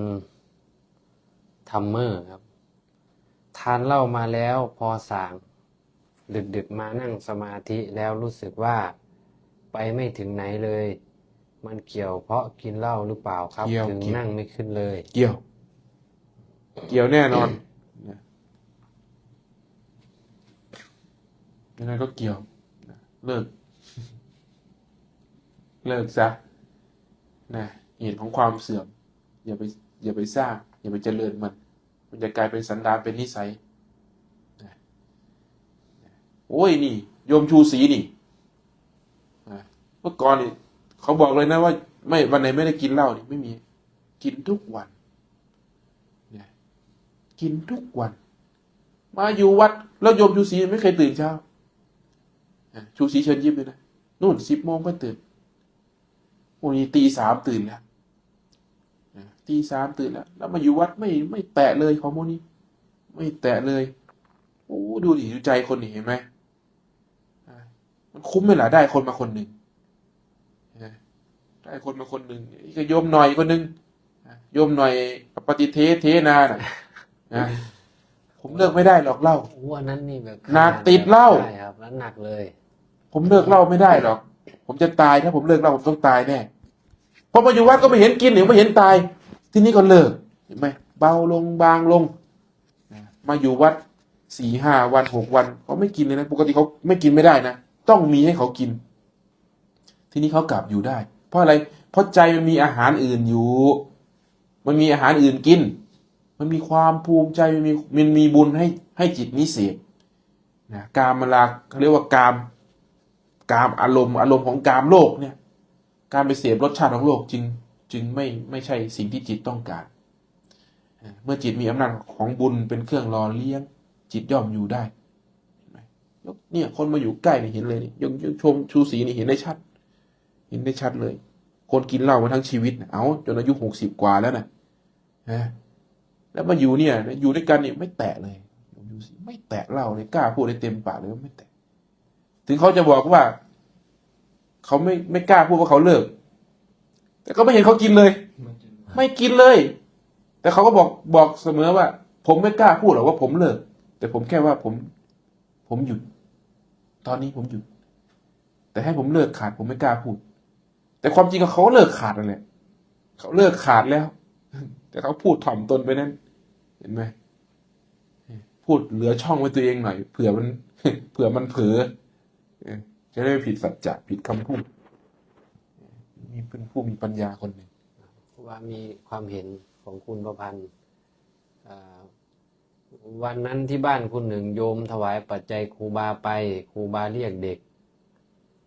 ทัมเมอร์ครับ ทานเหล้ามาแล้วพอส่างดึกๆมานั่งสมาธิแล้วรู้สึกว่าไปไม่ถึงไหนเลย มันเกี่ยวเพราะกินเหล้าหรือเปล่าครับ ถึงนั่งไม่ขึ้นเลย เกี่ยวแน่นอนยังไงก็เกี่ยวเลิกซะนะเหตุของความเสื่อมอย่าไปสร้างอย่าไปเจริญมันจะกลายเป็นสันดานเป็นนิสัยนะโอ้ยนี่โยมชูศรีนี่เมื่อก่อนนี่เขาบอกเลยนะว่าไม่วันไหนไม่ได้กินเหล้านี่ไม่มีกินทุกวันเนี่ยกินทุกวันมาอยู่วัดแล้วโยมชูศรีไม่เคยตื่นเช้าชูศรีเชิญยิ้มเลยนะนู่น10 โมงก็ตื่นโอ้ยตี 3ตื่นแล้วตี 3ตื่นแล้วมาอยู่วัดไม่แตะเลยของพวกนี้ไม่แตะเลยโอ้ดูดิดูใจคนนี่เห็นไหมมันคุ้มไหมล่ะได้คนมาคนหนึ่งได้คนมาคนหนึ่งก็โยมหน่อยคนหนึ่งโยมหน่อยปฏิเทนานะผมเลิกไม่ได้หรอกเหล้า อันนั้นนี่แบบ หนักติดเหล้า ใช่ครับแล้วหนักเลย ผมเลิกเหล้าไม่ได้หรอกผมจะตายถ้าผมเลิกเหล้าผมต้องตายแน่พอมาอยู่วัดก็ไม่เห็นกินหรือไม่เห็นตายทีนี้ก็เลิกเห็นไหมเบาลงบางลงมาอยู่วัด4-5 วัน6 วันเขาไม่กินเลยนะปกติเขาไม่กินไม่ได้นะต้องมีให้เขากินทีนี้เขากลับอยู่ได้เพราะอะไรเพราะใจมันมีอาหารอื่นอยู่มันมีอาหารอื่นกินมันมีความภูมิใจมันมีบุญให้จิตนี้เสพนะกามราคะเขาเรียกว่ากามอารมณ์ของกามโลกเนี่ยการไปเสพรสชาติของโลกจึงไม่ใช่สิ่งที่จิตต้องการเมื่อจิตมีอำนาจของบุญเป็นเครื่องรอเลี้ยงจิตย่อมอยู่ได้เนี่ยคนมาอยู่ใกล้เนี่ยเห็นเลยนี่ยังชมชูศรีนี่เห็นได้ชัดเลย คนกินเหล้ามาทั้งชีวิตเอาจนอายุ60 กว่าแล้วนะแล้วมาอยู่เนี่ยอยู่ด้วยกันเนี่ยไม่แตะเลยไม่แตะเหล้าเลยกล้าพูดได้เต็มปากเลยว่าไม่แตะถึงเขาจะบอกว่าเขาไม่กล้าพูดว่าเขาเลิกแต่ก็ไม่เห็นเขากินเลยไม่กินเลย แต่เขาก็บอกเสมอว่าผมไม่กล้าพูดหรอกว่าผมเลิกแต่ผมแค่ว่าผมหยุดตอนนี้ผมหยุดแต่ให้ผมเลิกขาดผมไม่กล้าพูดแต่ความจริงเขาเลิกขาดนั่นแหละเขาเลิกขาดแล้วแต่เขาพูดถ่อมตนไปนั้นเห็นไหมพูดเหลือช่องไว้ตัวเองหน่อยเผื่อมันเผลอจะได้ไม่ผิดสัจจะผิดคำพูดนี่เป็นผู้มีปัญญาคนหนึ่งว่ามีความเห็นของคุณประพันธ์วันนั้นที่บ้านคุณหนึ่งโยมถวายปัจจัยครูบาไปครูบาเรียกเด็ก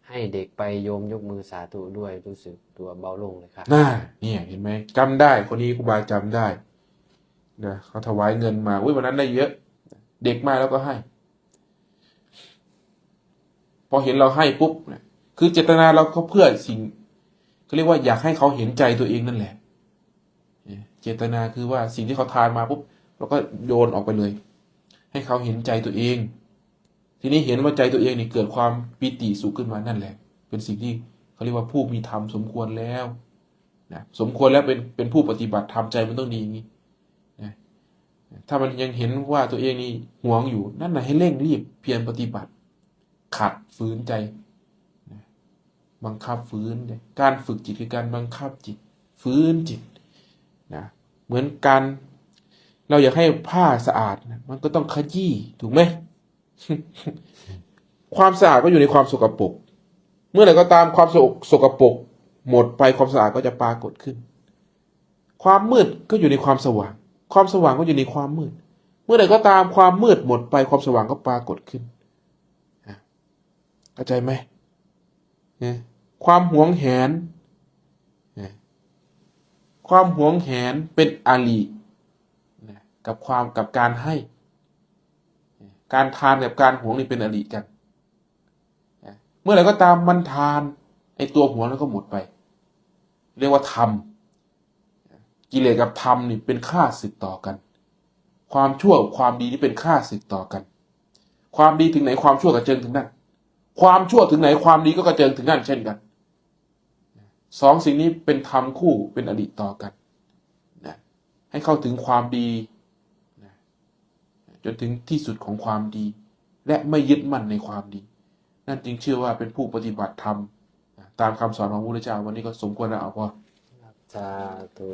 ให้เด็กไปโยมยกมือสาธุด้วยรู้สึกตัวเบาลงเลยครับเนี่ยเห็นไหมจำได้คนนี้ครูบาจำได้นะเขาถวายเงินมาวันนั้นได้เยอะเด็กมาแล้วก็ให้พอเห็นเราให้ปุ๊บคือเจตนาเราเขาเพื่อสิ่งเขาเรียกว่าอยากให้เขาเห็นใจตัวเองนั่นแหละเจตนาคือว่าสิ่งที่เขาทานมาปุ๊บเราก็โยนออกไปเลยให้เขาเห็นใจตัวเองทีนี้เห็นว่าใจตัวเองนี่เกิดความปิติสุขขึ้นมานั่นแหละเป็นสิ่งที่เขาเรียกว่าผู้มีธรรมสมควรแล้วนะสมควรแล้วเป็นผู้ปฏิบัติธรรมใจมันต้องดีอย่างนี้นะถ้ามันยังเห็นว่าตัวเองนี่หวงอยู่นั่นน่ะให้เร่งรีบเพียรปฏิบัติขัดฝืนใจนะบังคับฝืนการฝึกจิตคือการบังคับจิตฝืนจิตนะเหมือนการเราอยากให้ผ้าสะอาดนะมันก็ต้องขยี้ถูกไหม ความสะอาดก็อยู่ในความสกปรกเมื่อไหร่ก็ตามความสกปรกหมดไปความสะอาดก็จะปรากฏขึ้นความมืดก็อยู่ในความสว่างความสว่างก็อยู่ในความมืดเมื่อไหร่ก็ตามความมืดหมดไปความสว่างก็ปรากฏขึ้นเข้าใจไหมความหวงแหนความหวงแหนเป็นอริกับการให้การทานกับการหวงนี่เป็นอริกันเมื่อไหร่ก็ตามมันทานไอ้ตัวหวงแล้วก็หมดไปเรียกว่าธรรมกิเลสกับธรรมนี่เป็นข้าศึกต่อกันความชั่วกับความดีนี่เป็นข้าศึกต่อกันความดีถึงไหนความชั่วกระเจิงถึงนั่นความชั่วถึงไหนความดีก็กระเจิงถึงนั่นเช่นกันสองสิ่งนี้เป็นธรรมคู่เป็นอริต่อกันนะให้เข้าถึงความดีนะจนถึงที่สุดของความดีและไม่ยึดมั่นในความดีนั่นจึงเชื่อว่าเป็นผู้ปฏิบัติธรรมตามคำสอนของพระพุทธเจ้าวันนี้ก็สมควรแล้วเอาพอสาธุ